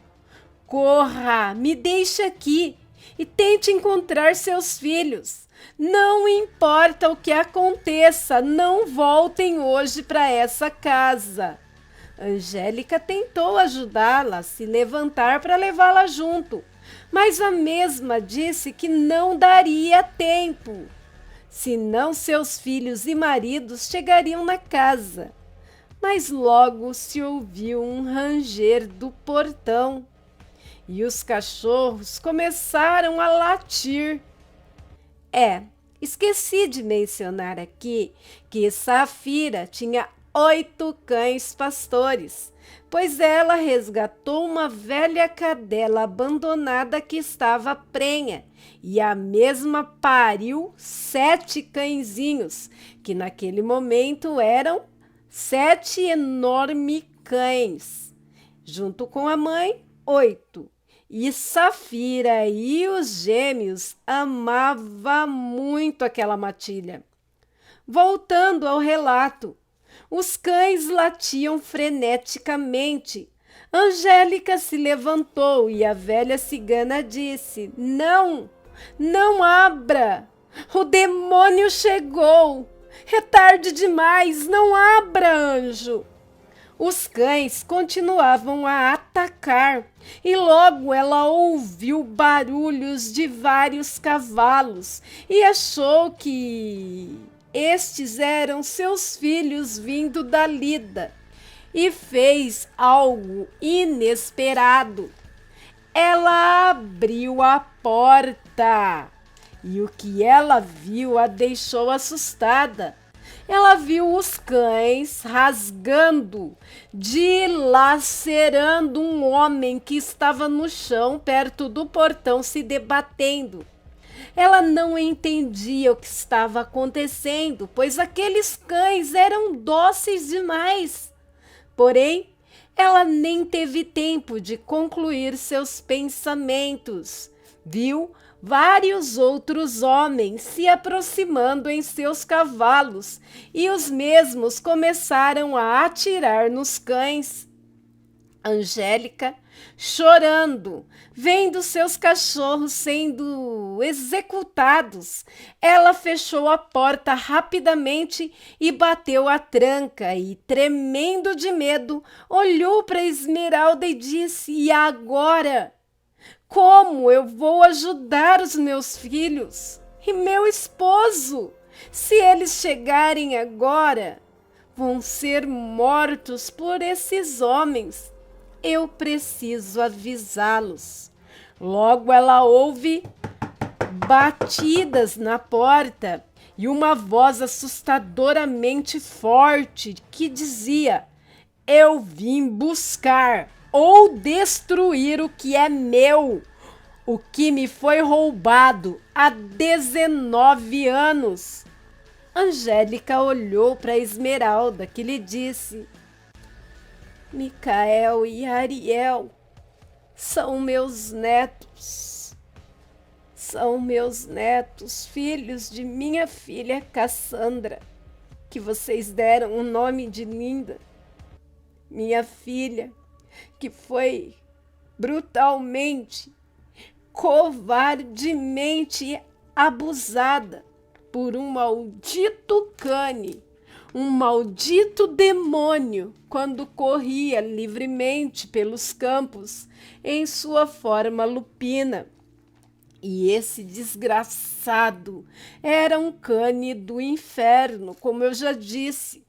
Corra, me deixe aqui e tente encontrar seus filhos. Não importa o que aconteça, não voltem hoje para essa casa. Angélica tentou ajudá-la a se levantar para levá-la junto, mas a mesma disse que não daria tempo, senão seus filhos e maridos chegariam na casa. Mas logo se ouviu um ranger do portão e os cachorros começaram a latir. Esqueci de mencionar aqui que Safira tinha 8 cães pastores, pois ela resgatou uma velha cadela abandonada que estava prenha e a mesma pariu 7 cãezinhos, que naquele momento eram 7 enormes cães, junto com a mãe, 8. E Safira e os gêmeos amavam muito aquela matilha. Voltando ao relato, os cães latiam freneticamente. Angélica se levantou e a velha cigana disse: não, não abra! O demônio chegou! É tarde demais, não abra, anjo! Os cães continuavam a atacar e logo ela ouviu barulhos de vários cavalos e achou que estes eram seus filhos vindo da lida e fez algo inesperado. Ela abriu a porta e o que ela viu a deixou assustada. Ela viu os cães rasgando, dilacerando um homem que estava no chão perto do portão se debatendo. Ela não entendia o que estava acontecendo, pois aqueles cães eram dóceis demais. Porém, ela nem teve tempo de concluir seus pensamentos. Viu vários outros homens se aproximando em seus cavalos e os mesmos começaram a atirar nos cães. Angélica, chorando, vendo seus cachorros sendo executados, ela fechou a porta rapidamente e bateu a tranca e, tremendo de medo, olhou para Esmeralda e disse: "E agora? Como eu vou ajudar os meus filhos e meu esposo? Se eles chegarem agora, vão ser mortos por esses homens. Eu preciso avisá-los." Logo ela ouve batidas na porta e uma voz assustadoramente forte que dizia: "Eu vim buscar ou destruir o que é meu, o que me foi roubado há 19 anos." Angélica olhou para Esmeralda, que lhe disse: "Micael e Ariel são meus netos. São meus netos, filhos de minha filha Cassandra, que vocês deram o nome de Linda. Minha filha, que foi brutalmente, covardemente abusada por um maldito cane, um maldito demônio, quando corria livremente pelos campos em sua forma lupina. E esse desgraçado era um cane do inferno, como eu já disse,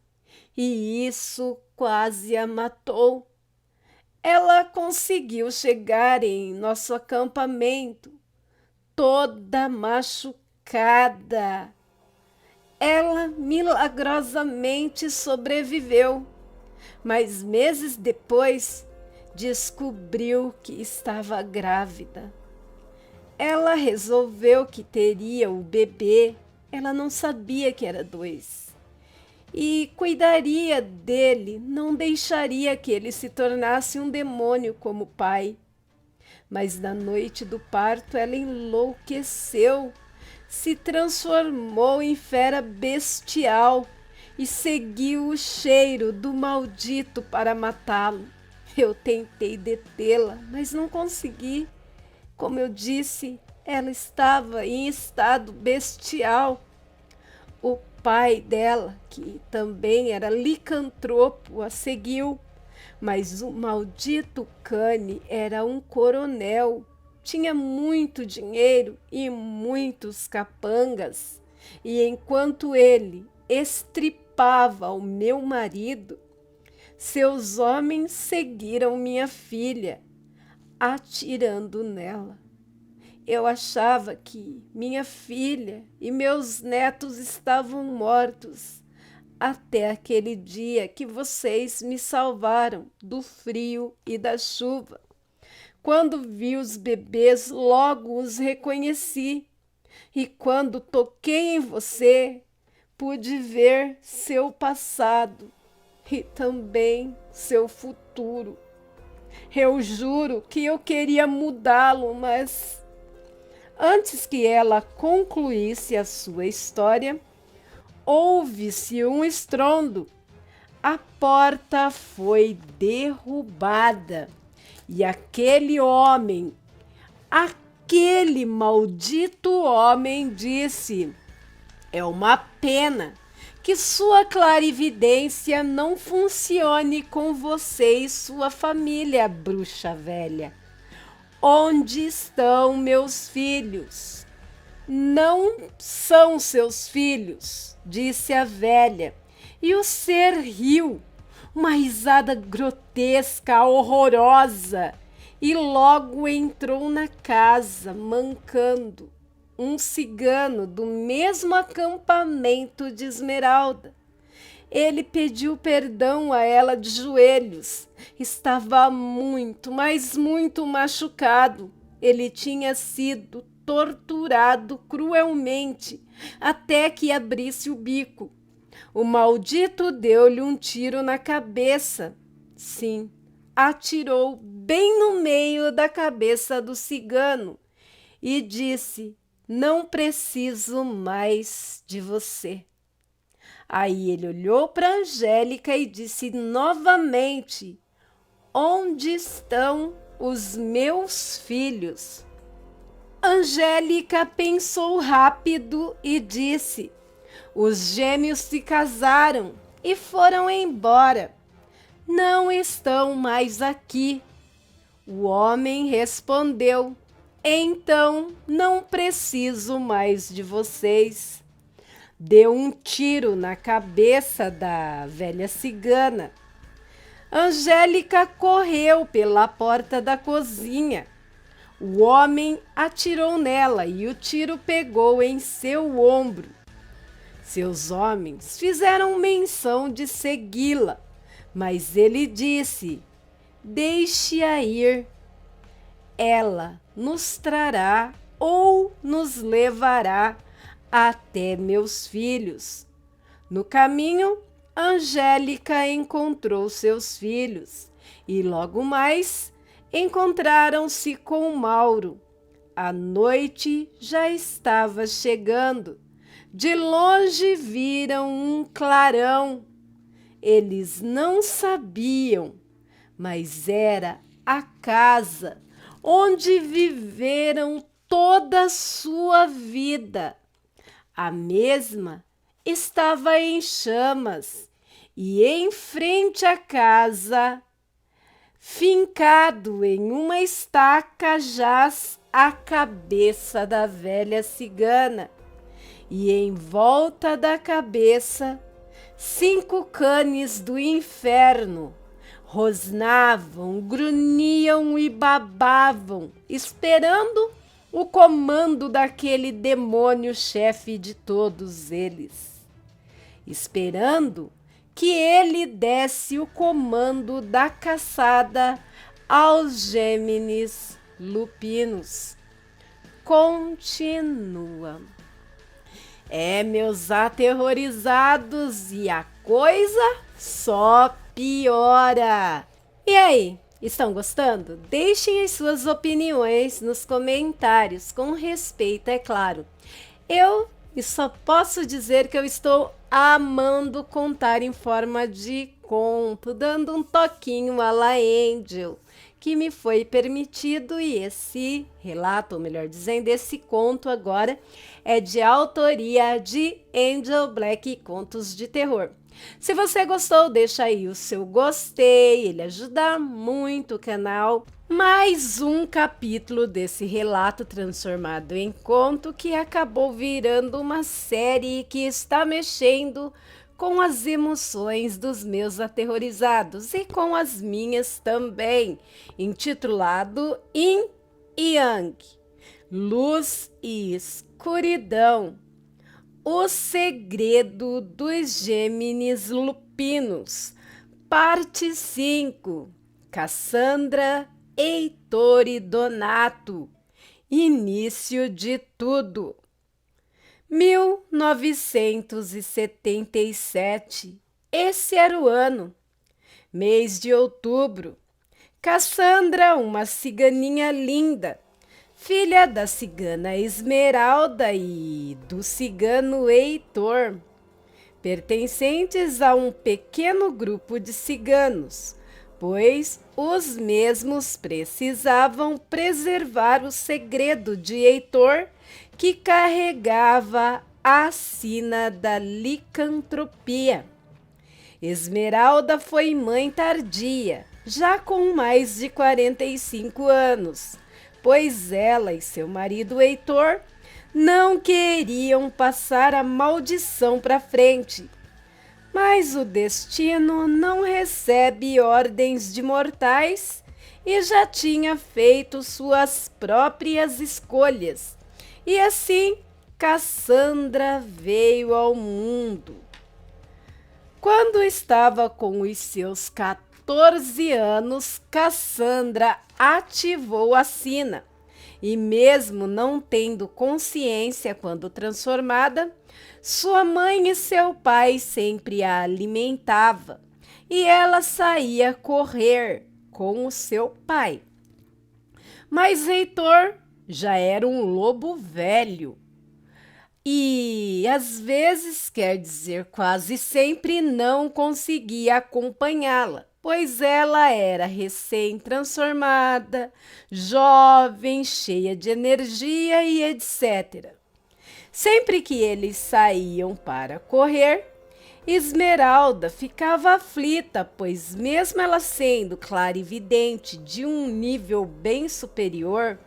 e isso quase a matou. Ela conseguiu chegar em nosso acampamento, toda machucada. Ela milagrosamente sobreviveu, mas meses depois descobriu que estava grávida. Ela resolveu que teria o bebê, ela não sabia que era 2. E cuidaria dele, não deixaria que ele se tornasse um demônio como pai. Mas na noite do parto ela enlouqueceu, se transformou em fera bestial e seguiu o cheiro do maldito para matá-lo. Eu tentei detê-la, mas não consegui. Como eu disse, ela estava em estado bestial. O pai dela, que também era licantropo, a seguiu, mas o maldito cane era um coronel. Tinha muito dinheiro e muitos capangas, e enquanto ele estripava o meu marido, seus homens seguiram minha filha, atirando nela. Eu achava que minha filha e meus netos estavam mortos, até aquele dia que vocês me salvaram do frio e da chuva. Quando vi os bebês, logo os reconheci, e quando toquei em você, pude ver seu passado e também seu futuro. Eu juro que eu queria mudá-lo, mas antes que ela concluísse a sua história, ouve-se um estrondo. A porta foi derrubada e aquele maldito homem disse: "É uma pena que sua clarividência não funcione com você e sua família, bruxa velha. Onde estão meus filhos?" "Não são seus filhos", disse a velha, e o ser riu, uma risada grotesca, horrorosa, e logo entrou na casa, mancando, um cigano do mesmo acampamento de Esmeralda. Ele pediu perdão a ela de joelhos. Estava muito, mas muito machucado. Ele tinha sido torturado cruelmente até que abrisse o bico. O maldito deu-lhe um tiro na cabeça. Sim, atirou bem no meio da cabeça do cigano e disse: "Não preciso mais de você." Aí ele olhou para Angélica e disse novamente: "Onde estão os meus filhos?" Angélica pensou rápido e disse: "Os gêmeos se casaram e foram embora. Não estão mais aqui." O homem respondeu: "Então não preciso mais de vocês." Deu um tiro na cabeça da velha cigana. Angélica correu pela porta da cozinha. O homem atirou nela e o tiro pegou em seu ombro. Seus homens fizeram menção de segui-la, mas ele disse: "Deixe-a ir. Ela nos trará ou nos levará até meus filhos." No caminho, Angélica encontrou seus filhos e logo mais encontraram-se com Mauro. A noite já estava chegando. De longe viram um clarão. Eles não sabiam, mas era a casa onde viveram toda a sua vida. A mesma estava em chamas e em frente à casa, fincado em uma estaca, jaz a cabeça da velha cigana. E em volta da cabeça, 5 canes do inferno rosnavam, grunhiam e babavam, esperando o comando daquele demônio chefe de todos eles, esperando que ele desse o comando da caçada aos Gêmeos lupinos. Continua. Meus aterrorizados, e a coisa só piora. E aí? Estão gostando? Deixem as suas opiniões nos comentários, com respeito, é claro. Eu só posso dizer que eu estou amando contar em forma de conto, dando um toquinho à la Angel, que me foi permitido, e esse relato, ou melhor dizendo, esse conto agora é de autoria de Angel Black Contos de Terror. Se você gostou, deixa aí o seu gostei, ele ajuda muito o canal. Mais um capítulo desse relato transformado em conto que acabou virando uma série que está mexendo com as emoções dos meus aterrorizados e com as minhas também, intitulado Yin e Yang, Luz e Escuridão. O segredo dos Gêmeos lupinos, parte 5. Cassandra, Heitor e Donato. Início de tudo. 1977. Esse era o ano. Mês de outubro. Cassandra, uma ciganinha linda, filha da cigana Esmeralda e do cigano Heitor, pertencentes a um pequeno grupo de ciganos, pois os mesmos precisavam preservar o segredo de Heitor, que carregava a sina da licantropia. Esmeralda foi mãe tardia, já com mais de 45 anos, pois ela e seu marido Heitor não queriam passar a maldição para frente. Mas o destino não recebe ordens de mortais e já tinha feito suas próprias escolhas. E assim, Cassandra veio ao mundo. Quando estava com os seus 14 anos, Cassandra ativou a sina. E mesmo não tendo consciência quando transformada, sua mãe e seu pai sempre a alimentavam e ela saía correr com o seu pai. Mas Heitor já era um lobo velho e, às vezes, quer dizer quase sempre, não conseguia acompanhá-la, pois ela era recém-transformada, jovem, cheia de energia e etc. Sempre que eles saíam para correr, Esmeralda ficava aflita, pois mesmo ela sendo clarividente de um nível bem superior,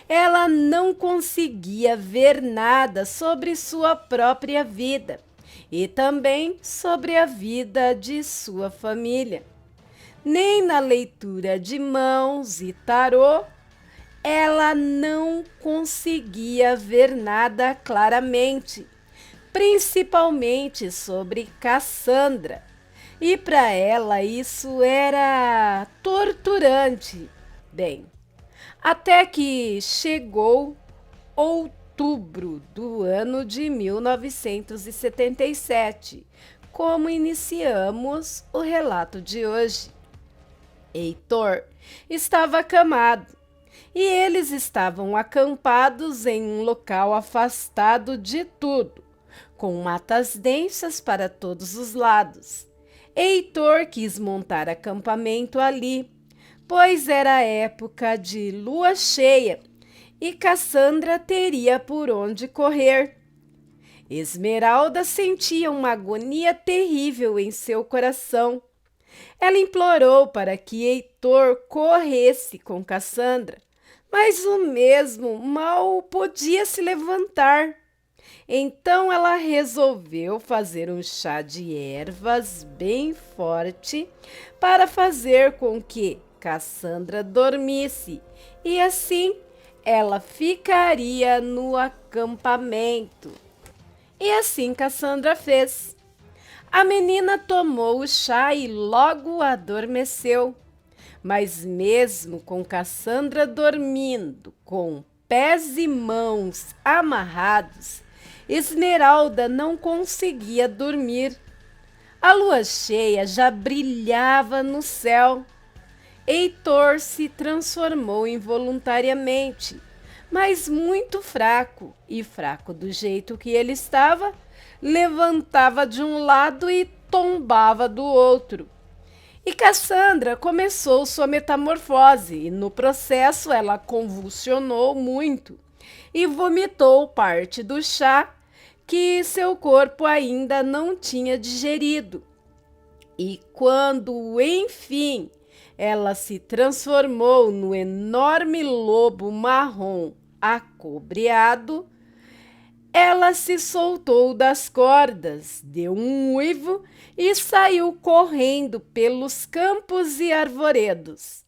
ela não conseguia ver nada sobre sua própria vida e também sobre a vida de sua família. Nem na leitura de mãos e tarô, ela não conseguia ver nada claramente, principalmente sobre Cassandra. E para ela isso era torturante. Bem, até que chegou outubro do ano de 1977, como iniciamos o relato de hoje. Heitor estava acamado e eles estavam acampados em um local afastado de tudo, com matas densas para todos os lados. Heitor quis montar acampamento ali, pois era época de lua cheia e Cassandra teria por onde correr. Esmeralda sentia uma agonia terrível em seu coração. Ela implorou para que Heitor corresse com Cassandra, mas o mesmo mal podia se levantar. Então ela resolveu fazer um chá de ervas bem forte para fazer com que Cassandra dormisse e assim ela ficaria no acampamento. E assim Cassandra fez. A menina tomou o chá e logo adormeceu. Mas mesmo com Cassandra dormindo, com pés e mãos amarrados, Esmeralda não conseguia dormir. A lua cheia já brilhava no céu. Heitor se transformou involuntariamente, mas muito fraco, e fraco do jeito que ele estava, levantava de um lado e tombava do outro. E Cassandra começou sua metamorfose e no processo ela convulsionou muito e vomitou parte do chá que seu corpo ainda não tinha digerido. E quando, enfim, ela se transformou no enorme lobo marrom acobreado, ela se soltou das cordas, deu um uivo e saiu correndo pelos campos e arvoredos.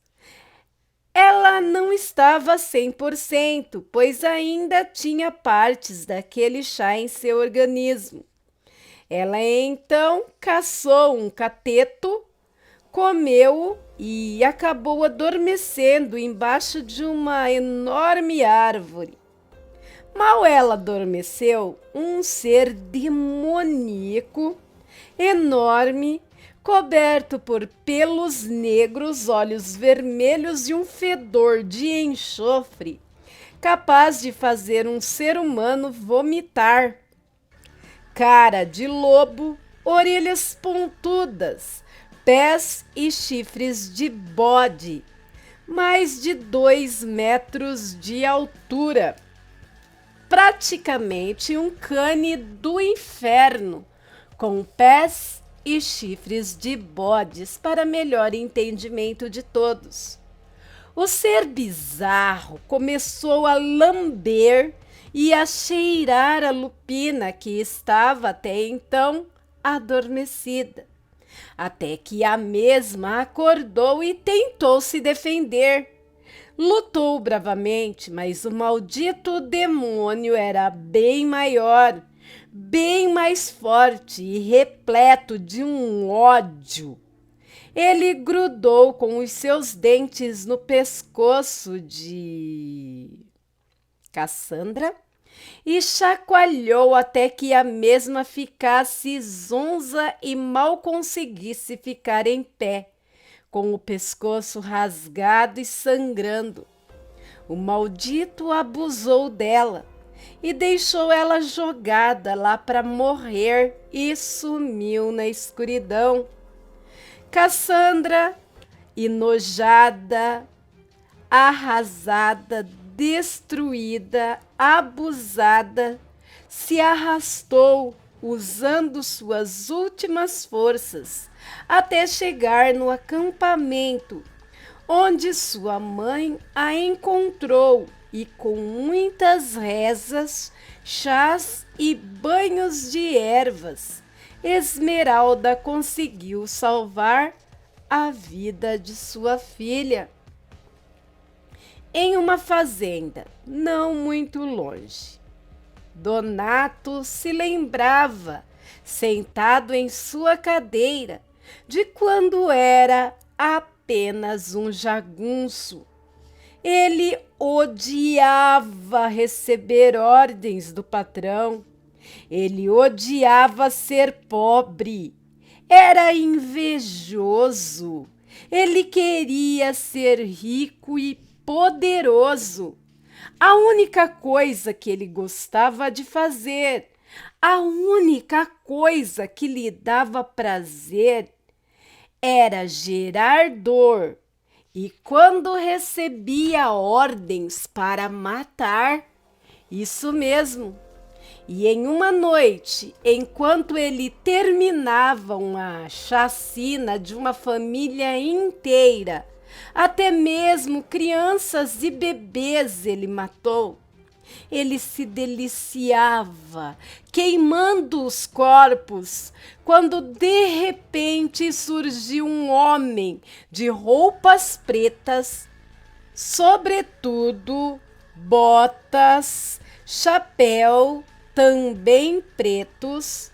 Ela não estava 100%, pois ainda tinha partes daquele chá em seu organismo. Ela então caçou um cateto, comeu-o e acabou adormecendo embaixo de uma enorme árvore. Mal ela adormeceu, um ser demoníaco, enorme, coberto por pelos negros, olhos vermelhos e um fedor de enxofre, capaz de fazer um ser humano vomitar. Cara de lobo, orelhas pontudas, pés e chifres de bode, mais de 2 metros de altura. Praticamente um cane do inferno, com pés e chifres de bodes para melhor entendimento de todos. O ser bizarro começou a lamber e a cheirar a Lupina, que estava até então adormecida. até que a mesma acordou e tentou se defender. Lutou bravamente, mas o maldito demônio era bem maior, bem mais forte e repleto de um ódio. Ele grudou com os seus dentes no pescoço de Cassandra e chacoalhou até que a mesma ficasse zonza e mal conseguisse ficar em pé, com o pescoço rasgado e sangrando. O maldito abusou dela e deixou ela jogada lá para morrer e sumiu na escuridão. Cassandra, enojada, arrasada, destruída, abusada, se arrastou usando suas últimas forças até chegar no acampamento, onde sua mãe a encontrou e com muitas rezas, chás e banhos de ervas, Esmeralda conseguiu salvar a vida de sua filha. Em uma fazenda não muito longe, Donato se lembrava, sentado em sua cadeira, de quando era apenas um jagunço. Ele odiava receber ordens do patrão. Ele odiava ser pobre. Era invejoso. Ele queria ser rico e poderoso. A única coisa que ele gostava de fazer, a única coisa que lhe dava prazer, era gerar dor. E quando recebia ordens para matar, isso mesmo. E em uma noite, enquanto ele terminava uma chacina de uma família inteira, até mesmo crianças e bebês ele matou. Ele se deliciava, queimando os corpos, quando de repente surgiu um homem de roupas pretas, sobretudo, botas, chapéu, também pretos,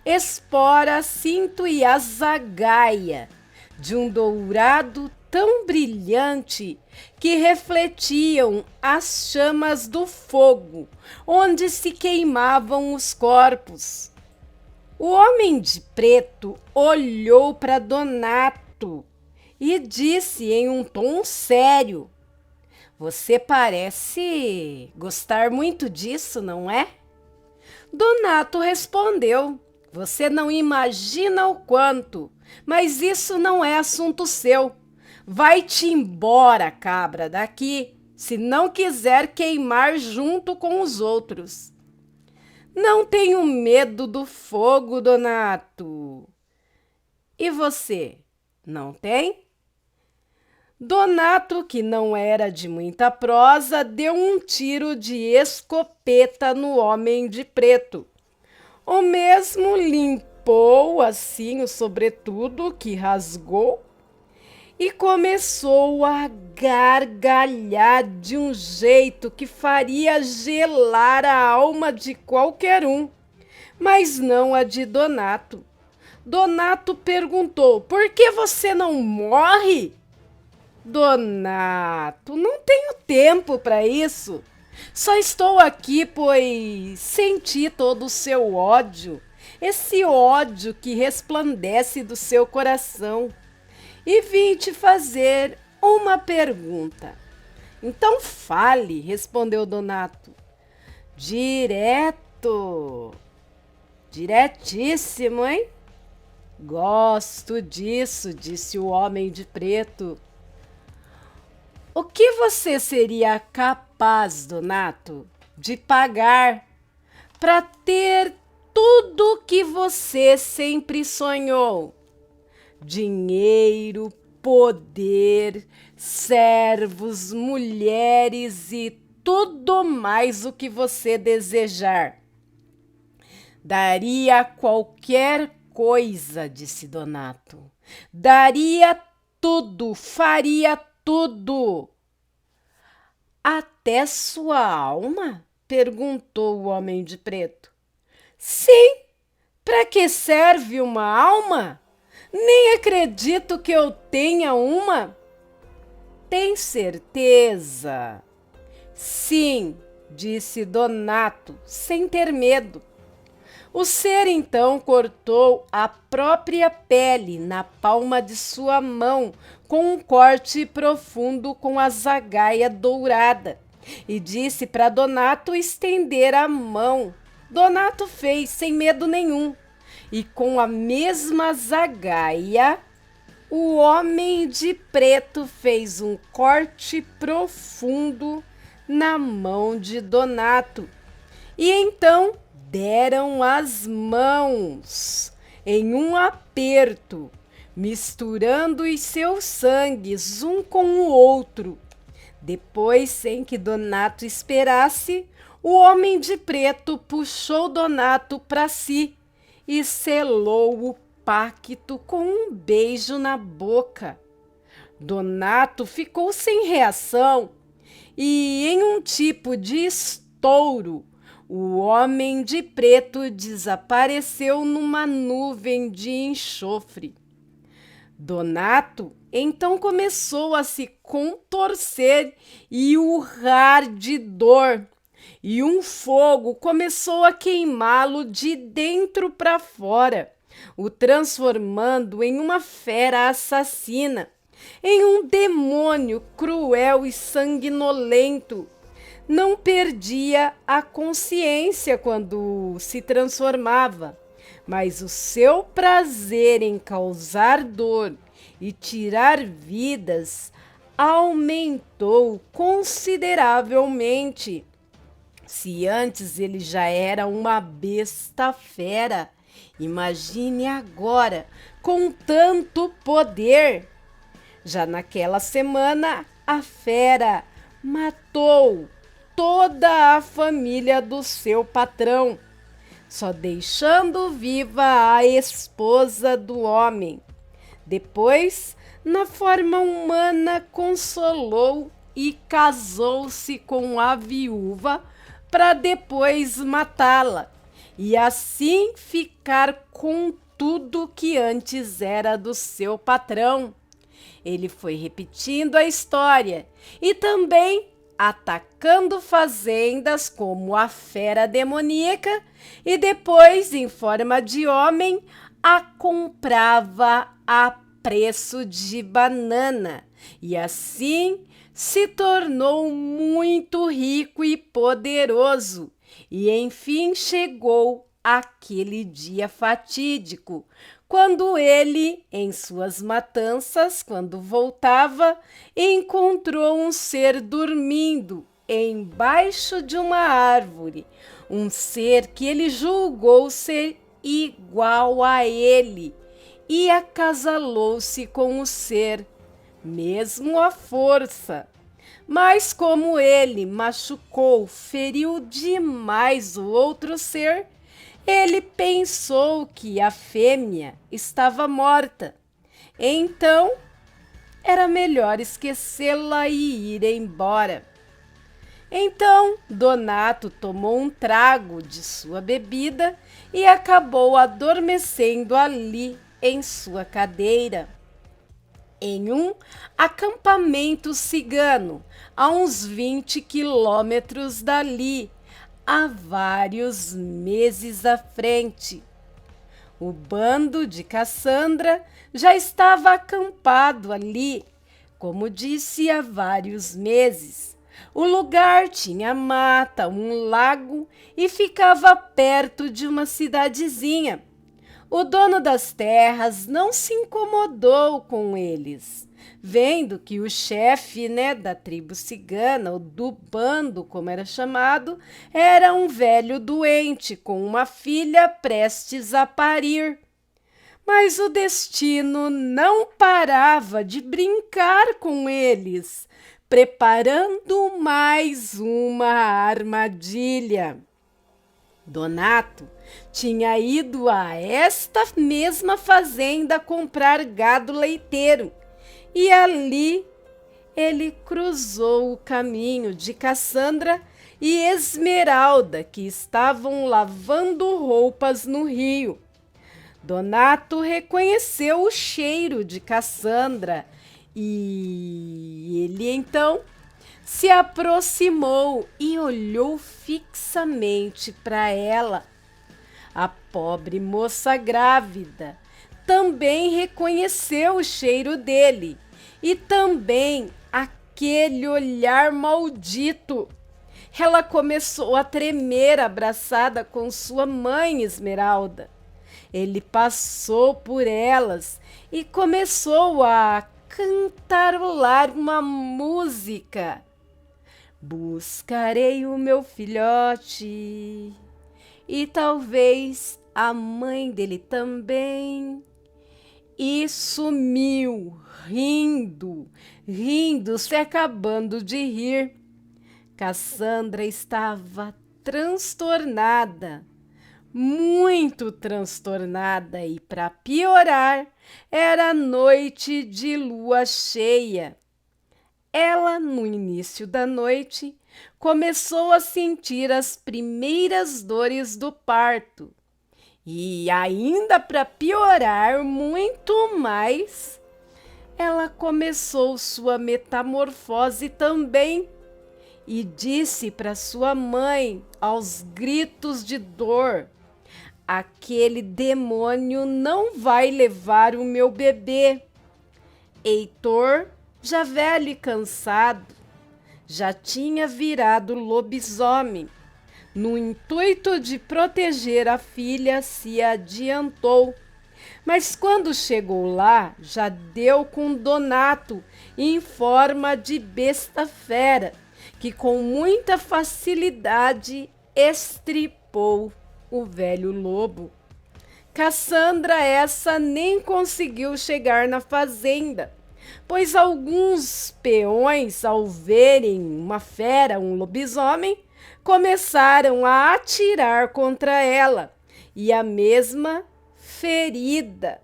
espora, cinto e azagaia, de um dourado tão brilhante que refletiam as chamas do fogo, onde se queimavam os corpos. O homem de preto olhou para Donato e disse em um tom sério: "Você parece gostar muito disso, não é?" Donato respondeu: "Você não imagina o quanto, mas isso não é assunto seu. Vai-te embora, cabra, daqui, se não quiser queimar junto com os outros." "Não tenho medo do fogo, Donato." "E você, não tem?" Donato, que não era de muita prosa, deu um tiro de escopeta no homem de preto. O mesmo limpou assim o sobretudo que rasgou e começou a gargalhar de um jeito que faria gelar a alma de qualquer um, mas não a de Donato. Donato perguntou: "Por que você não morre?" "Donato, não tenho tempo para isso. Só estou aqui pois senti todo o seu ódio, esse ódio que resplandece do seu coração. E vim te fazer uma pergunta." "Então fale", respondeu Donato. "Direto, diretíssimo, hein?" "Gosto disso", disse o homem de preto. "O que você seria capaz, Donato, de pagar para ter tudo que você sempre sonhou? Dinheiro, poder, servos, mulheres e tudo mais o que você desejar. Daria qualquer coisa, disse Donato. Daria tudo, faria tudo. Até sua alma? Perguntou o homem de preto. Sim, para que serve uma alma? Nem acredito que eu tenha uma. Tem certeza? Sim, disse Donato, sem ter medo. O ser então cortou a própria pele na palma de sua mão com um corte profundo com a zagaia dourada e disse para Donato estender a mão. Donato fez sem medo nenhum e com a mesma zagaia o homem de preto fez um corte profundo na mão de Donato e então deram as mãos em um aperto, misturando os seus sangues um com o outro. Depois, sem que Donato esperasse, o homem de preto puxou Donato para si e selou o pacto com um beijo na boca. Donato ficou sem reação e, em um tipo de estouro, o homem de preto desapareceu numa nuvem de enxofre. Donato então começou a se contorcer e urrar de dor, e um fogo começou a queimá-lo de dentro para fora, o transformando em uma fera assassina, em um demônio cruel e sanguinolento. Não perdia a consciência quando se transformava, mas o seu prazer em causar dor e tirar vidas aumentou consideravelmente. Se antes ele já era uma besta fera, imagine agora com tanto poder. Já naquela semana, a fera matou toda a família do seu patrão, só deixando viva a esposa do homem. Depois, na forma humana, consolou e casou-se com a viúva para depois matá-la e assim ficar com tudo que antes era do seu patrão. Ele foi repetindo a história e também atacando fazendas como a fera demoníaca e depois, em forma de homem, a comprava a preço de banana e assim se tornou muito rico e poderoso. E enfim chegou aquele dia fatídico, quando ele, em suas matanças, quando voltava, encontrou um ser dormindo embaixo de uma árvore, um ser que ele julgou ser igual a ele, e acasalou-se com o ser, mesmo à força. Mas como ele machucou, feriu demais o outro ser, ele pensou que a fêmea estava morta. Então, era melhor esquecê-la e ir embora. Então, Donato tomou um trago de sua bebida e acabou adormecendo ali em sua cadeira. Em um acampamento cigano, a uns 20 quilômetros dali, há vários meses à frente. O bando de Cassandra já estava acampado ali, como disse, há vários meses. O lugar tinha mata, um lago e ficava perto de uma cidadezinha. O dono das terras não se incomodou com eles, vendo que o chefe, da tribo cigana, ou do bando, como era chamado, era um velho doente com uma filha prestes a parir. Mas o destino não parava de brincar com eles, preparando mais uma armadilha. Donato tinha ido a esta mesma fazenda comprar gado leiteiro e ali ele cruzou o caminho de Cassandra e Esmeralda, que estavam lavando roupas no rio. Donato reconheceu o cheiro de Cassandra e ele então se aproximou e olhou fixamente para ela. A pobre moça grávida também reconheceu o cheiro dele e também aquele olhar maldito. Ela começou a tremer abraçada com sua mãe Esmeralda. Ele passou por elas e começou a cantarolar uma música. Buscarei o meu filhote e talvez a mãe dele também. E sumiu, rindo, se acabando de rir. Cassandra estava transtornada, muito transtornada, e para piorar, era noite de lua cheia. Ela, no início da noite, começou a sentir as primeiras dores do parto. E ainda para piorar muito mais, ela começou sua metamorfose também e disse para sua mãe, aos gritos de dor: aquele demônio não vai levar o meu bebê. Heitor, já velho e cansado, já tinha virado lobisomem. No intuito de proteger a filha, se adiantou. Mas quando chegou lá, já deu com Donato em forma de besta fera, que com muita facilidade estripou o velho lobo. Cassandra essa nem conseguiu chegar na fazenda, pois alguns peões, ao verem uma fera, um lobisomem, começaram a atirar contra ela, e a mesma, ferida,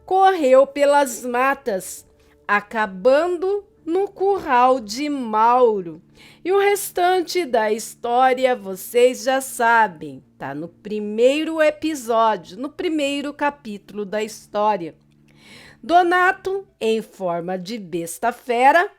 correu pelas matas, acabando no curral de Mauro. E o restante da história vocês já sabem, tá no primeiro episódio, no primeiro capítulo da história. Donato, em forma de besta fera,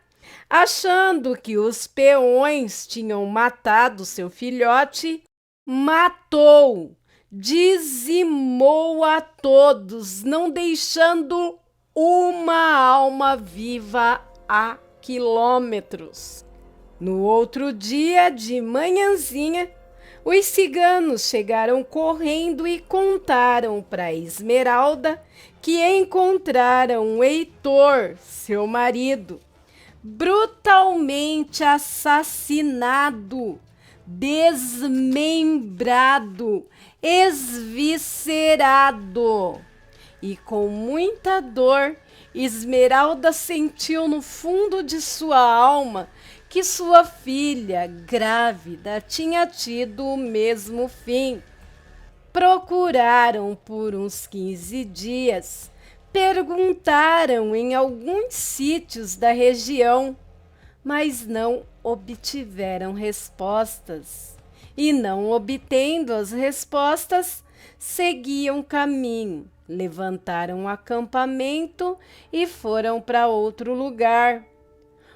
achando que os peões tinham matado seu filhote, matou, dizimou a todos, não deixando uma alma viva a quilômetros. No outro dia, de manhãzinha, os ciganos chegaram correndo e contaram para Esmeralda que encontraram Heitor, seu marido, brutalmente assassinado, desmembrado, esviscerado. E com muita dor, Esmeralda sentiu no fundo de sua alma que sua filha grávida tinha tido o mesmo fim. Procuraram por uns 15 dias, perguntaram em alguns sítios da região, mas não obtiveram respostas. E não obtendo as respostas, seguiam caminho, levantaram um acampamento e foram para outro lugar.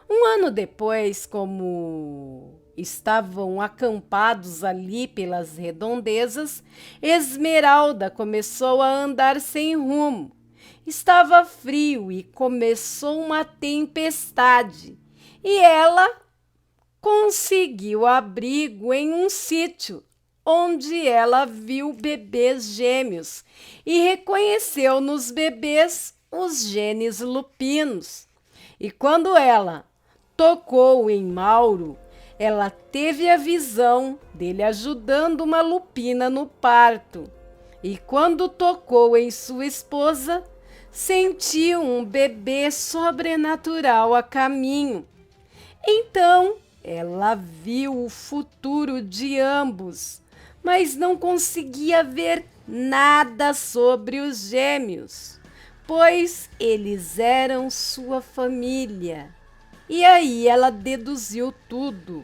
Um ano depois, como estavam acampados ali pelas redondezas, Esmeralda começou a andar sem rumo. Estava frio e começou uma tempestade, e ela conseguiu abrigo em um sítio, onde ela viu bebês gêmeos e reconheceu nos bebês os genes lupinos. E quando ela tocou em Mauro, ela teve a visão dele ajudando uma lupina no parto. E quando tocou em sua esposa, sentiu um bebê sobrenatural a caminho. Então, ela viu o futuro de ambos, mas não conseguia ver nada sobre os gêmeos, pois eles eram sua família. E aí ela deduziu tudo,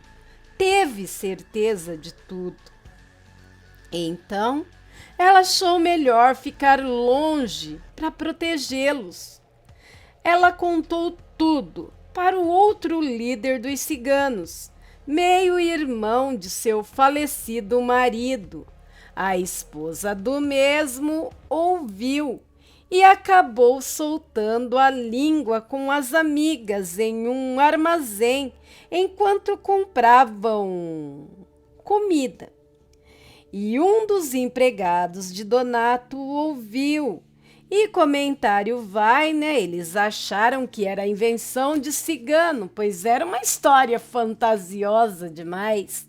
teve certeza de tudo. Então, ela achou melhor ficar longe para protegê-los. Ela contou tudo para o outro líder dos ciganos, meio-irmão de seu falecido marido. A esposa do mesmo ouviu e acabou soltando a língua com as amigas em um armazém enquanto compravam comida. E um dos empregados de Donato ouviu. E comentário vai, né? Eles acharam que era invenção de cigano, pois era uma história fantasiosa demais.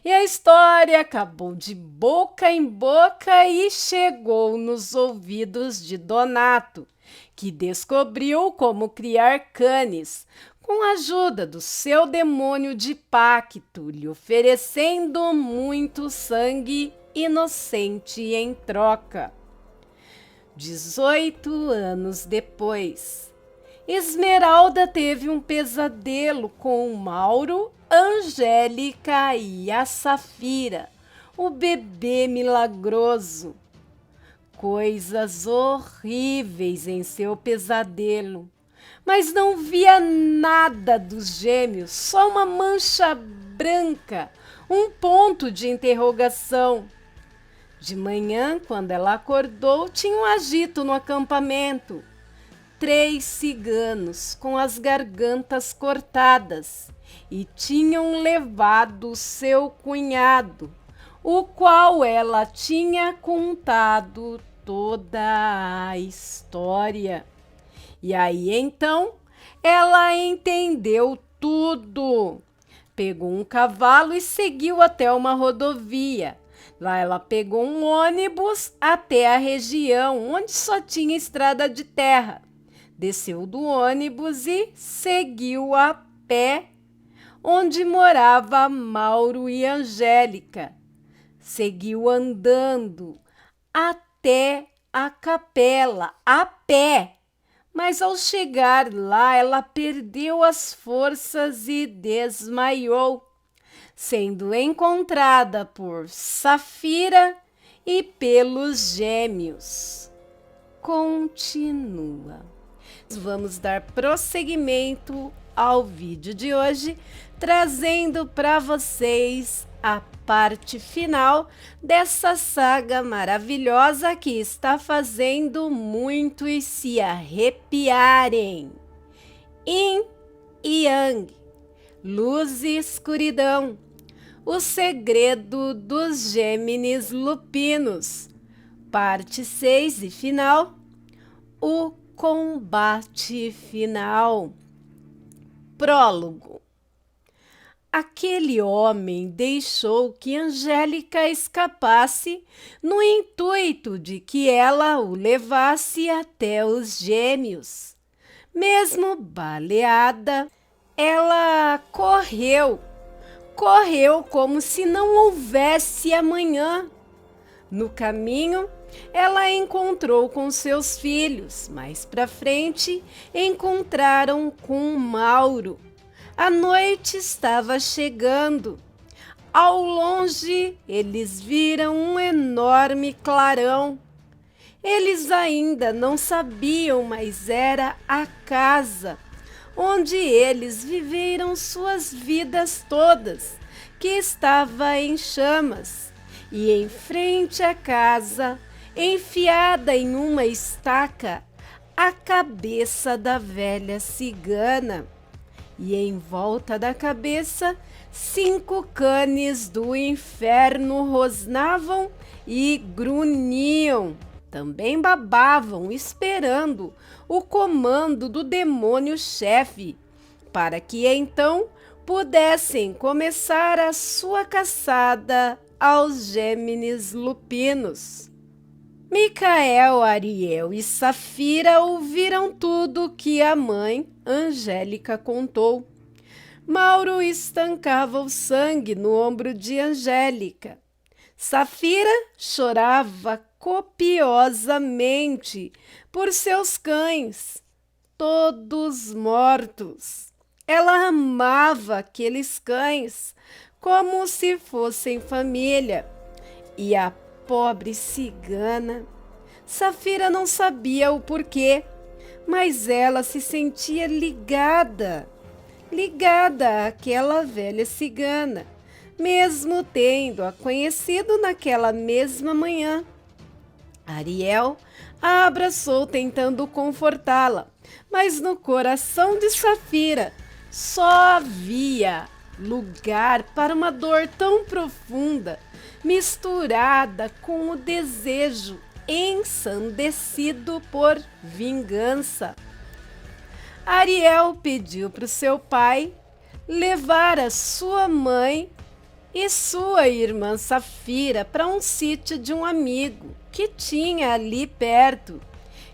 E a história acabou de boca em boca e chegou nos ouvidos de Donato, que descobriu como criar canes, com a ajuda do seu demônio de pacto, lhe oferecendo muito sangue inocente em troca. 18 anos depois, Esmeralda teve um pesadelo com Mauro, Angélica e a Safira, o bebê milagroso. Coisas horríveis em seu pesadelo, mas não via nada dos gêmeos, só uma mancha branca, um ponto de interrogação. De manhã, quando ela acordou, tinha um agito no acampamento. 3 ciganos com as gargantas cortadas e tinham levado seu cunhado, o qual ela tinha contado toda a história. E aí então ela entendeu tudo. Pegou um cavalo e seguiu até uma rodovia. Lá ela pegou um ônibus até a região onde só tinha estrada de terra. Desceu do ônibus e seguiu a pé onde morava Mauro e Angélica. Seguiu andando até a capela, a pé. Mas ao chegar lá, ela perdeu as forças e desmaiou, sendo encontrada por Safira e pelos gêmeos. Continua. Vamos dar prosseguimento ao vídeo de hoje, trazendo para vocês a parte final dessa saga maravilhosa que está fazendo muitos se arrepiarem. Yin e Yang, luz e escuridão, o segredo dos Gêmeos lupinos, parte 6 e final, o combate final. Prólogo. Aquele homem deixou que Angélica escapasse no intuito de que ela o levasse até os gêmeos. Mesmo baleada, ela correu como se não houvesse amanhã. No caminho, ela encontrou com seus filhos. Mais para frente, encontraram com Mauro. A noite estava chegando. Ao longe, eles viram um enorme clarão. Eles ainda não sabiam, mas era a casa onde eles viveram suas vidas todas, que estava em chamas. E em frente à casa, enfiada em uma estaca, a cabeça da velha cigana. E em volta da cabeça, 5 canes do inferno rosnavam e grunhiam. Também babavam, esperando o comando do demônio-chefe, para que então pudessem começar a sua caçada aos Gêmeos lupinos. Micael, Ariel e Safira ouviram tudo que a mãe, Angélica, contou. Mauro estancava o sangue no ombro de Angélica. Safira chorava copiosamente por seus cães, todos mortos. Ela amava aqueles cães como se fossem família. E a pobre cigana, Safira não sabia o porquê, mas ela se sentia ligada àquela velha cigana, mesmo tendo-a conhecido naquela mesma manhã. Ariel a abraçou tentando confortá-la, mas no coração de Safira só havia lugar para uma dor tão profunda, misturada com o desejo ensandecido por vingança. Ariel pediu para o seu pai levar a sua mãe e sua irmã Safira para um sítio de um amigo que tinha ali perto,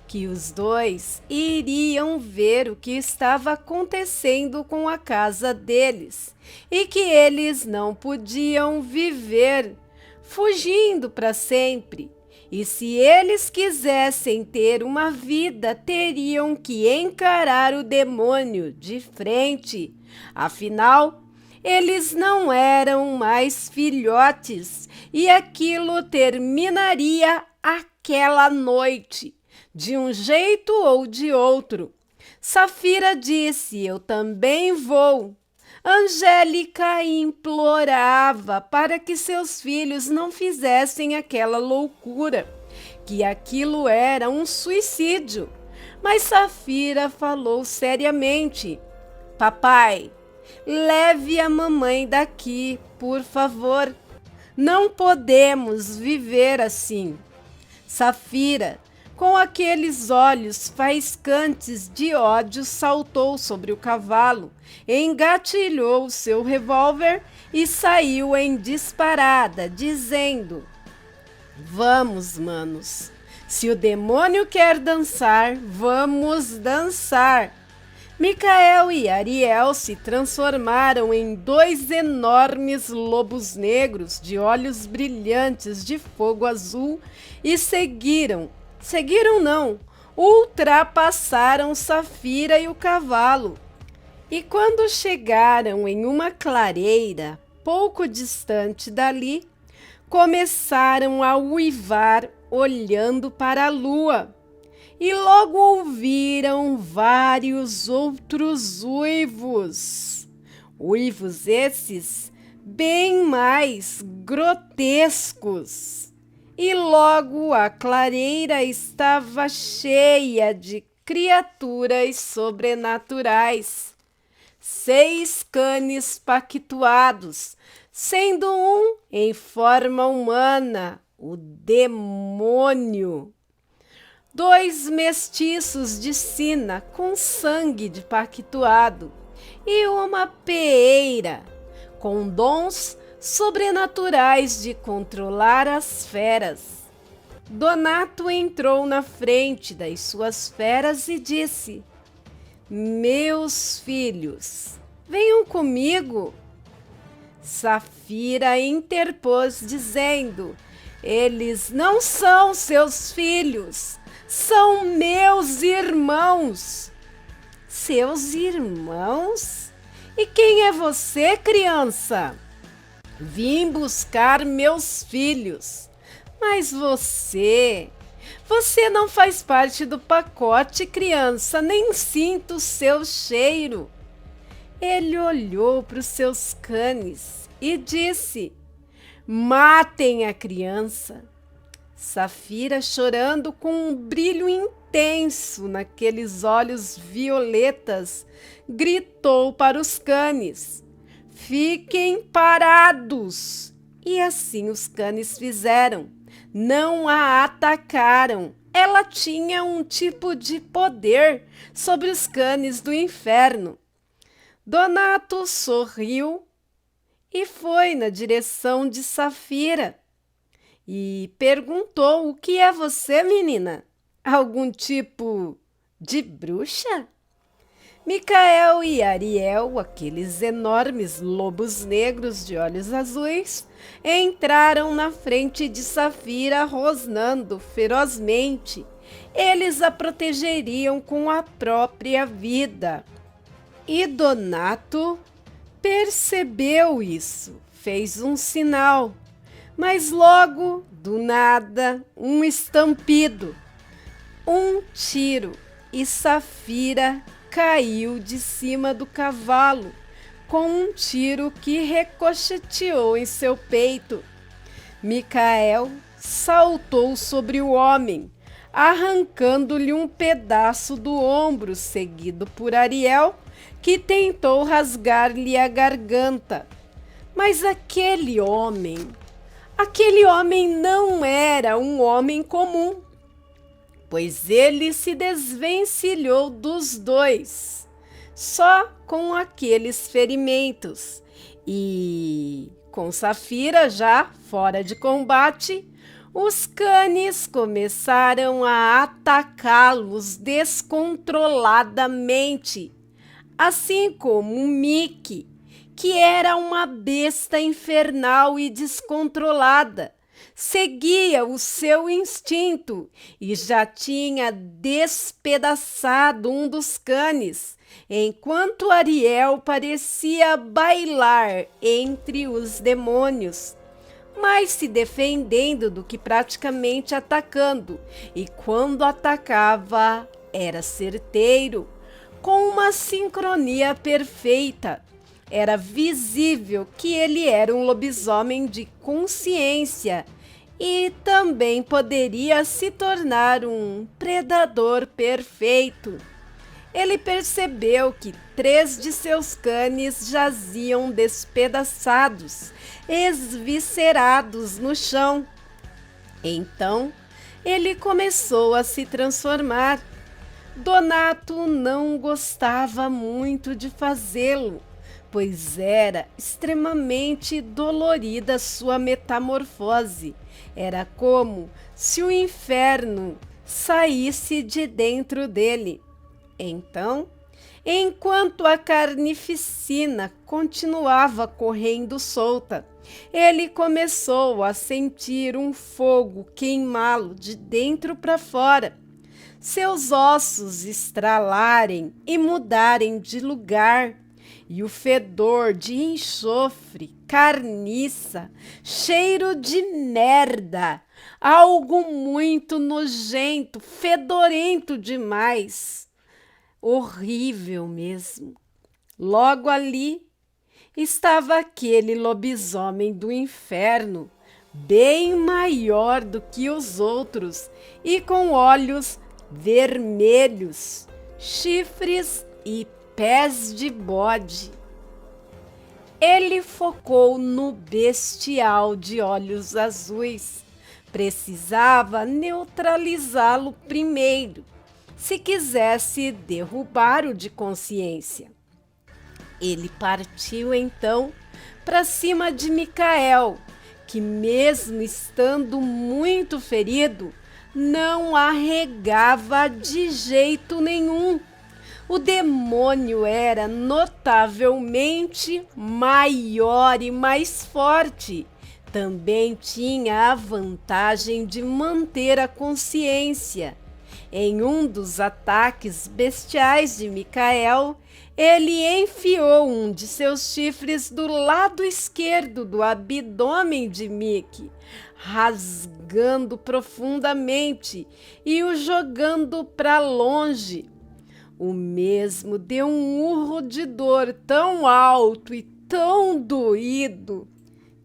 que os dois iriam ver o que estava acontecendo com a casa deles e que eles não podiam viver fugindo para sempre. E se eles quisessem ter uma vida, teriam que encarar o demônio de frente. Afinal, eles não eram mais filhotes e aquilo terminaria aquela noite, de um jeito ou de outro. Safira disse: "Eu também vou." Angélica implorava para que seus filhos não fizessem aquela loucura, que aquilo era um suicídio. Mas Safira falou seriamente: "Papai, leve a mamãe daqui, por favor. Não podemos viver assim." Safira, com aqueles olhos faiscantes de ódio, saltou sobre o cavalo, engatilhou o seu revólver e saiu em disparada, dizendo: "Vamos, manos. Se o demônio quer dançar, vamos dançar." Micael e Ariel se transformaram em dois enormes lobos negros de olhos brilhantes de fogo azul e ultrapassaram Safira e o cavalo. E quando chegaram em uma clareira pouco distante dali, começaram a uivar olhando para a lua. E logo ouviram vários outros uivos. Uivos esses bem mais grotescos. E logo a clareira estava cheia de criaturas sobrenaturais. 6 canes pactuados, sendo um em forma humana, o demônio. 2 mestiços de sina com sangue de pactuado e uma peeira com dons sobrenaturais de controlar as feras. Donato entrou na frente das suas feras e disse: "Meus filhos, venham comigo." Safira interpôs, dizendo: "Eles não são seus filhos, são meus irmãos." "Seus irmãos? E quem é você, criança?" "Vim buscar meus filhos." "Mas você não faz parte do pacote, criança, nem sinto o seu cheiro." Ele olhou para os seus canes e disse: "Matem a criança." Safira, chorando com um brilho intenso naqueles olhos violetas, gritou para os canes: "Fiquem parados!" E assim os canes fizeram. Não a atacaram. Ela tinha um tipo de poder sobre os canes do inferno. Donato sorriu e foi na direção de Safira e perguntou: "O que é você, menina? Algum tipo de bruxa?" Micael e Ariel, aqueles enormes lobos negros de olhos azuis, entraram na frente de Safira rosnando ferozmente. Eles a protegeriam com a própria vida. E Donato percebeu isso, fez um sinal, mas logo, do nada, um estampido, um tiro, e Safira caiu de cima do cavalo com um tiro que ricocheteou em seu peito. Micael saltou sobre o homem, arrancando-lhe um pedaço do ombro, seguido por Ariel, que tentou rasgar-lhe a garganta. Mas aquele homem não era um homem comum, pois ele se desvencilhou dos dois, só com aqueles ferimentos, e, com Safira já fora de combate, os canes começaram a atacá-los descontroladamente, assim como Mickey, que era uma besta infernal e descontrolada, seguia o seu instinto e já tinha despedaçado um dos canes, enquanto Ariel parecia bailar entre os demônios, mais se defendendo do que praticamente atacando, e quando atacava era certeiro, com uma sincronia perfeita. Era visível que ele era um lobisomem de consciência e também poderia se tornar um predador perfeito. Ele percebeu que 3 de seus canes jaziam despedaçados, esviscerados no chão. Então, ele começou a se transformar. Donato não gostava muito de fazê-lo, pois era extremamente dolorida sua metamorfose. Era como se o inferno saísse de dentro dele. Então, enquanto a carnificina continuava correndo solta, ele começou a sentir um fogo queimá-lo de dentro para fora, seus ossos estralarem e mudarem de lugar, e o fedor de enxofre, carniça, cheiro de merda, algo muito nojento, fedorento demais, horrível mesmo. Logo ali estava aquele lobisomem do inferno, bem maior do que os outros e com olhos vermelhos, chifres e pés de bode. Ele focou no bestial de olhos azuis. Precisava neutralizá-lo primeiro, se quisesse derrubar-o de consciência. Ele partiu então para cima de Micael, que mesmo estando muito ferido, não arregava de jeito nenhum. O demônio era notavelmente maior e mais forte. Também tinha a vantagem de manter a consciência. Em um dos ataques bestiais de Micael, ele enfiou um de seus chifres do lado esquerdo do abdômen de Mickey, rasgando profundamente e o jogando para longe. O mesmo deu um urro de dor tão alto e tão doído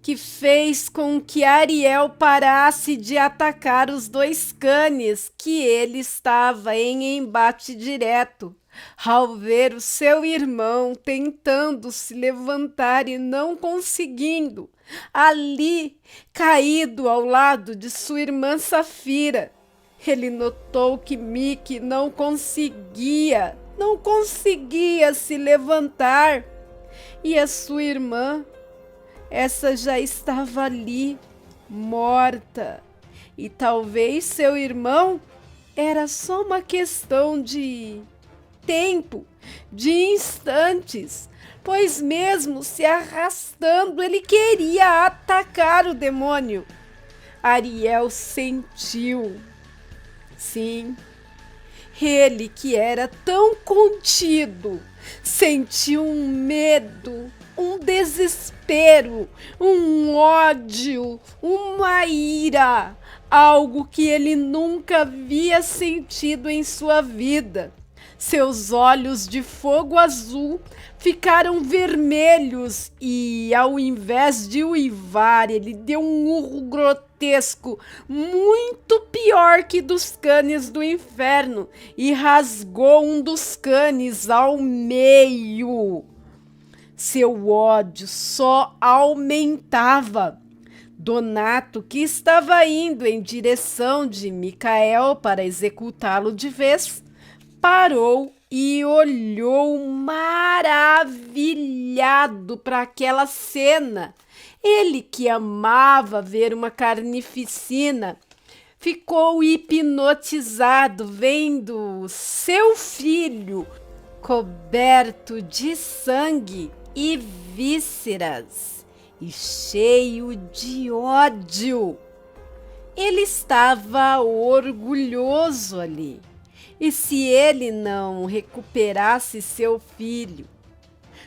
que fez com que Ariel parasse de atacar os 2 canes que ele estava em embate direto, ao ver o seu irmão tentando se levantar e não conseguindo, ali, caído ao lado de sua irmã Safira. Ele notou que Mickey não conseguia se levantar, e a sua irmã, essa já estava ali, morta. E talvez seu irmão era só uma questão de tempo, de instantes, pois mesmo se arrastando, ele queria atacar o demônio. Ariel sentiu, sim, ele que era tão contido, sentiu um medo, um desespero, um ódio, uma ira, algo que ele nunca havia sentido em sua vida. Seus olhos de fogo azul ficaram vermelhos e, ao invés de uivar, ele deu um urro grotesco, muito pior que dos canes do inferno, e rasgou um dos canes ao meio. Seu ódio só aumentava. Donato, que estava indo em direção de Micael para executá-lo de vez, parou e olhou maravilhado para aquela cena. Ele, que amava ver uma carnificina, ficou hipnotizado vendo seu filho coberto de sangue e vísceras e cheio de ódio. Ele estava orgulhoso ali. E se ele não recuperasse seu filho,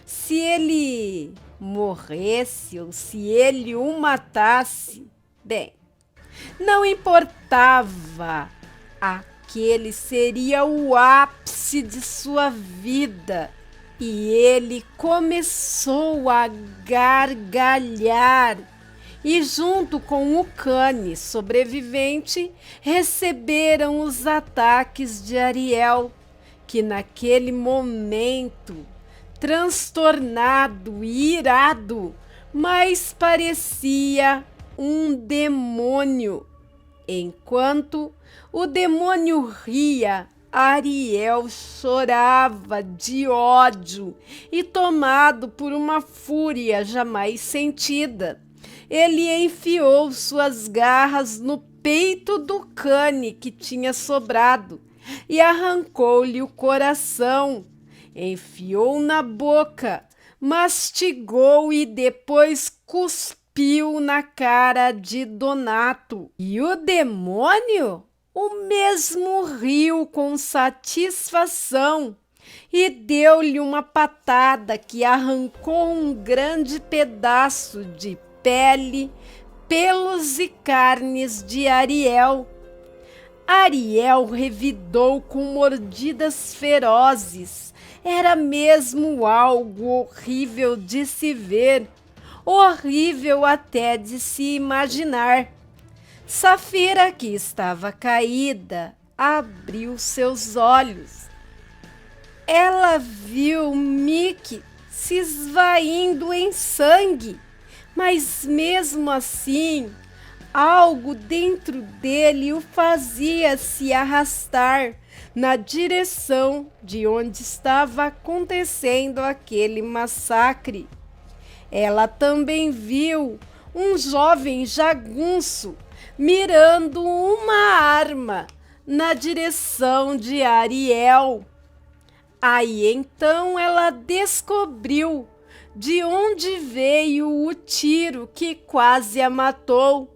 se ele morresse ou se ele o matasse, bem, não importava, aquele seria o ápice de sua vida. E ele começou a gargalhar. E junto com o cane sobrevivente, receberam os ataques de Ariel, que naquele momento, transtornado e irado, mas parecia um demônio. Enquanto o demônio ria, Ariel chorava de ódio e, tomado por uma fúria jamais sentida, ele enfiou suas garras no peito do cane que tinha sobrado e arrancou-lhe o coração. Enfiou na boca, mastigou e depois cuspiu na cara de Donato. E o demônio, o mesmo, riu com satisfação e deu-lhe uma patada que arrancou um grande pedaço de pele, pelos e carnes de Ariel. Ariel revidou com mordidas ferozes. Era mesmo algo horrível de se ver, horrível até de se imaginar. Safira, que estava caída, abriu seus olhos. Ela viu Mickey se esvaindo em sangue. Mas mesmo assim, algo dentro dele o fazia se arrastar na direção de onde estava acontecendo aquele massacre. Ela também viu um jovem jagunço mirando uma arma na direção de Ariel. Aí então ela descobriu de onde veio o tiro que quase a matou.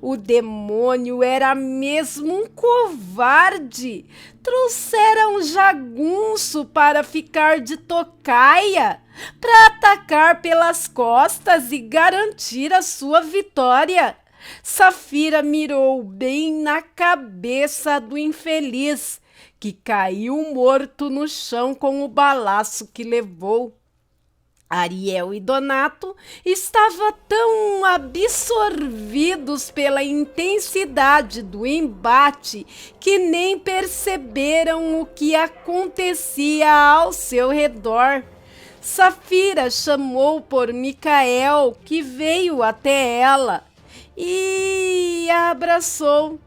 O demônio era mesmo um covarde. Trouxera um jagunço para ficar de tocaia, para atacar pelas costas e garantir a sua vitória. Safira mirou bem na cabeça do infeliz, que caiu morto no chão com o balaço que levou. Ariel e Donato estavam tão absorvidos pela intensidade do embate que nem perceberam o que acontecia ao seu redor. Safira chamou por Micael, que veio até ela, e a abraçou.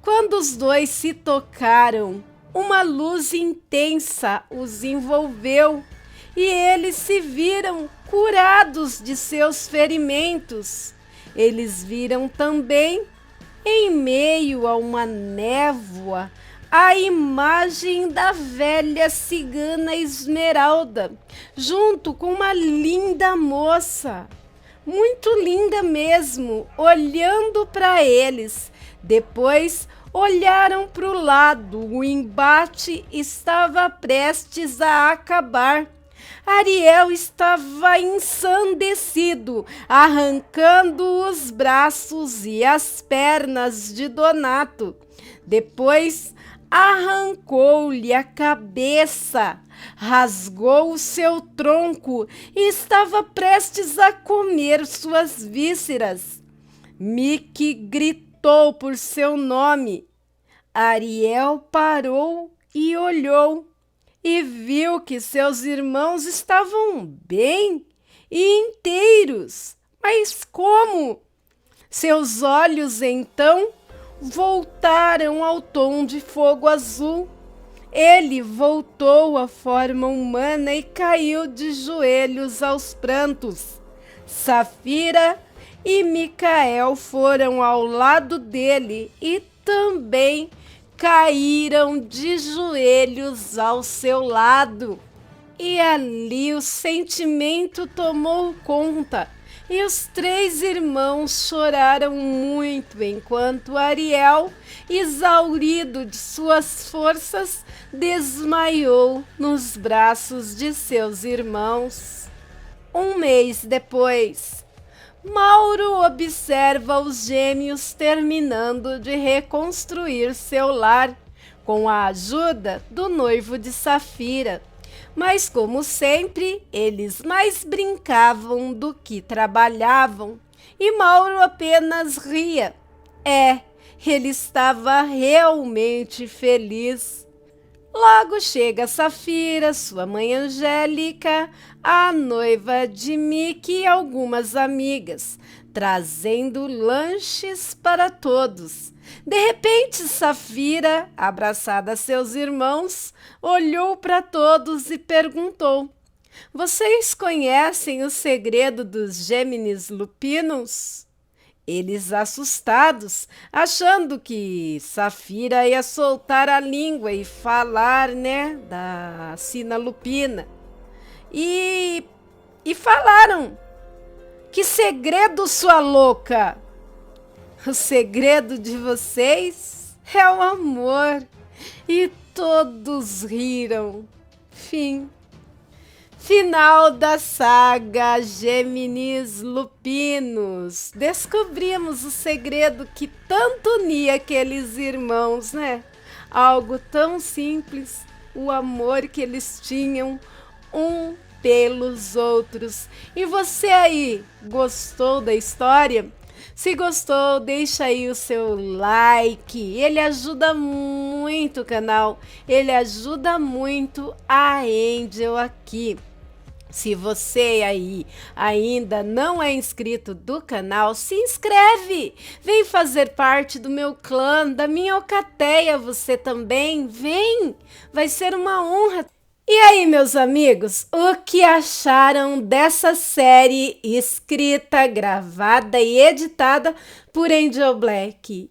Quando os dois se tocaram, uma luz intensa os envolveu e eles se viram curados de seus ferimentos. Eles viram também, em meio a uma névoa, a imagem da velha cigana Esmeralda, junto com uma linda moça, muito linda mesmo, olhando para eles. Depois olharam para o lado, o embate estava prestes a acabar. Ariel estava ensandecido, arrancando os braços e as pernas de Donato. Depois arrancou-lhe a cabeça, rasgou o seu tronco e estava prestes a comer suas vísceras. Mickey gritou por seu nome. Ariel parou e olhou e viu que seus irmãos estavam bem e inteiros. Mas como? Seus olhos então voltaram ao tom de fogo azul. Ele voltou à forma humana e caiu de joelhos aos prantos. Safira e Micael foram ao lado dele e também caíram de joelhos ao seu lado. E ali o sentimento tomou conta. E os três irmãos choraram muito, enquanto Ariel, exaurido de suas forças, desmaiou nos braços de seus irmãos. Um mês depois, Mauro observa os gêmeos terminando de reconstruir seu lar, com a ajuda do noivo de Safira. Mas, como sempre, eles mais brincavam do que trabalhavam, e Mauro apenas ria. Ele estava realmente feliz. Logo chega Safira, sua mãe Angélica, a noiva de Mickey e algumas amigas, trazendo lanches para todos. De repente, Safira, abraçada a seus irmãos, olhou para todos e perguntou: "Vocês conhecem o segredo dos Gêmeos Lupinos?" Eles, assustados, achando que Safira ia soltar a língua e falar, da sina lupina. E falaram: "Que segredo, sua louca?" "O segredo de vocês é o amor." E todos riram. Fim. Final da saga Gêmeos Lupinos. Descobrimos o segredo que tanto unia aqueles irmãos, Algo tão simples, o amor que eles tinham um pelos outros. E você aí, gostou da história? Se gostou, deixa aí o seu like, ele ajuda muito o canal, ele ajuda muito a Angel aqui. Se você aí ainda não é inscrito do canal, se inscreve! Vem fazer parte do meu clã, da minha alcateia, você também, vem! Vai ser uma honra! E aí, meus amigos, o que acharam dessa série escrita, gravada e editada por Angel Black?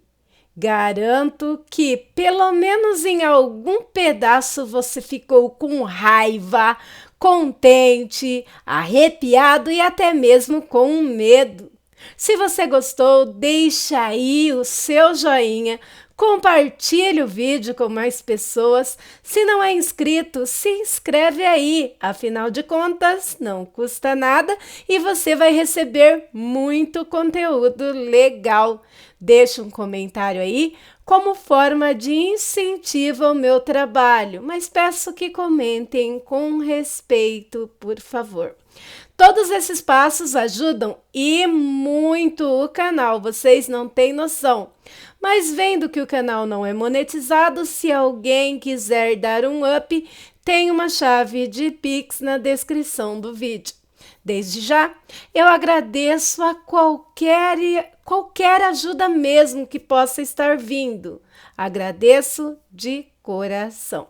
Garanto que, pelo menos em algum pedaço, você ficou com raiva, contente, arrepiado e até mesmo com medo. Se você gostou, deixa aí o seu joinha, compartilhe o vídeo com mais pessoas. Se não é inscrito, se inscreve aí. Afinal de contas, não custa nada e você vai receber muito conteúdo legal. Deixa um comentário aí como forma de incentivo ao meu trabalho, mas peço que comentem com respeito, por favor. Todos esses passos ajudam e muito o canal, vocês não têm noção. Mas vendo que o canal não é monetizado, se alguém quiser dar um up, tem uma chave de Pix na descrição do vídeo. Desde já, eu agradeço a qualquer ajuda mesmo que possa estar vindo. Agradeço de coração.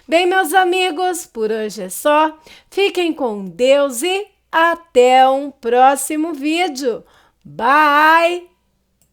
Bem, meus amigos, por hoje é só. Fiquem com Deus e até um próximo vídeo. Bye!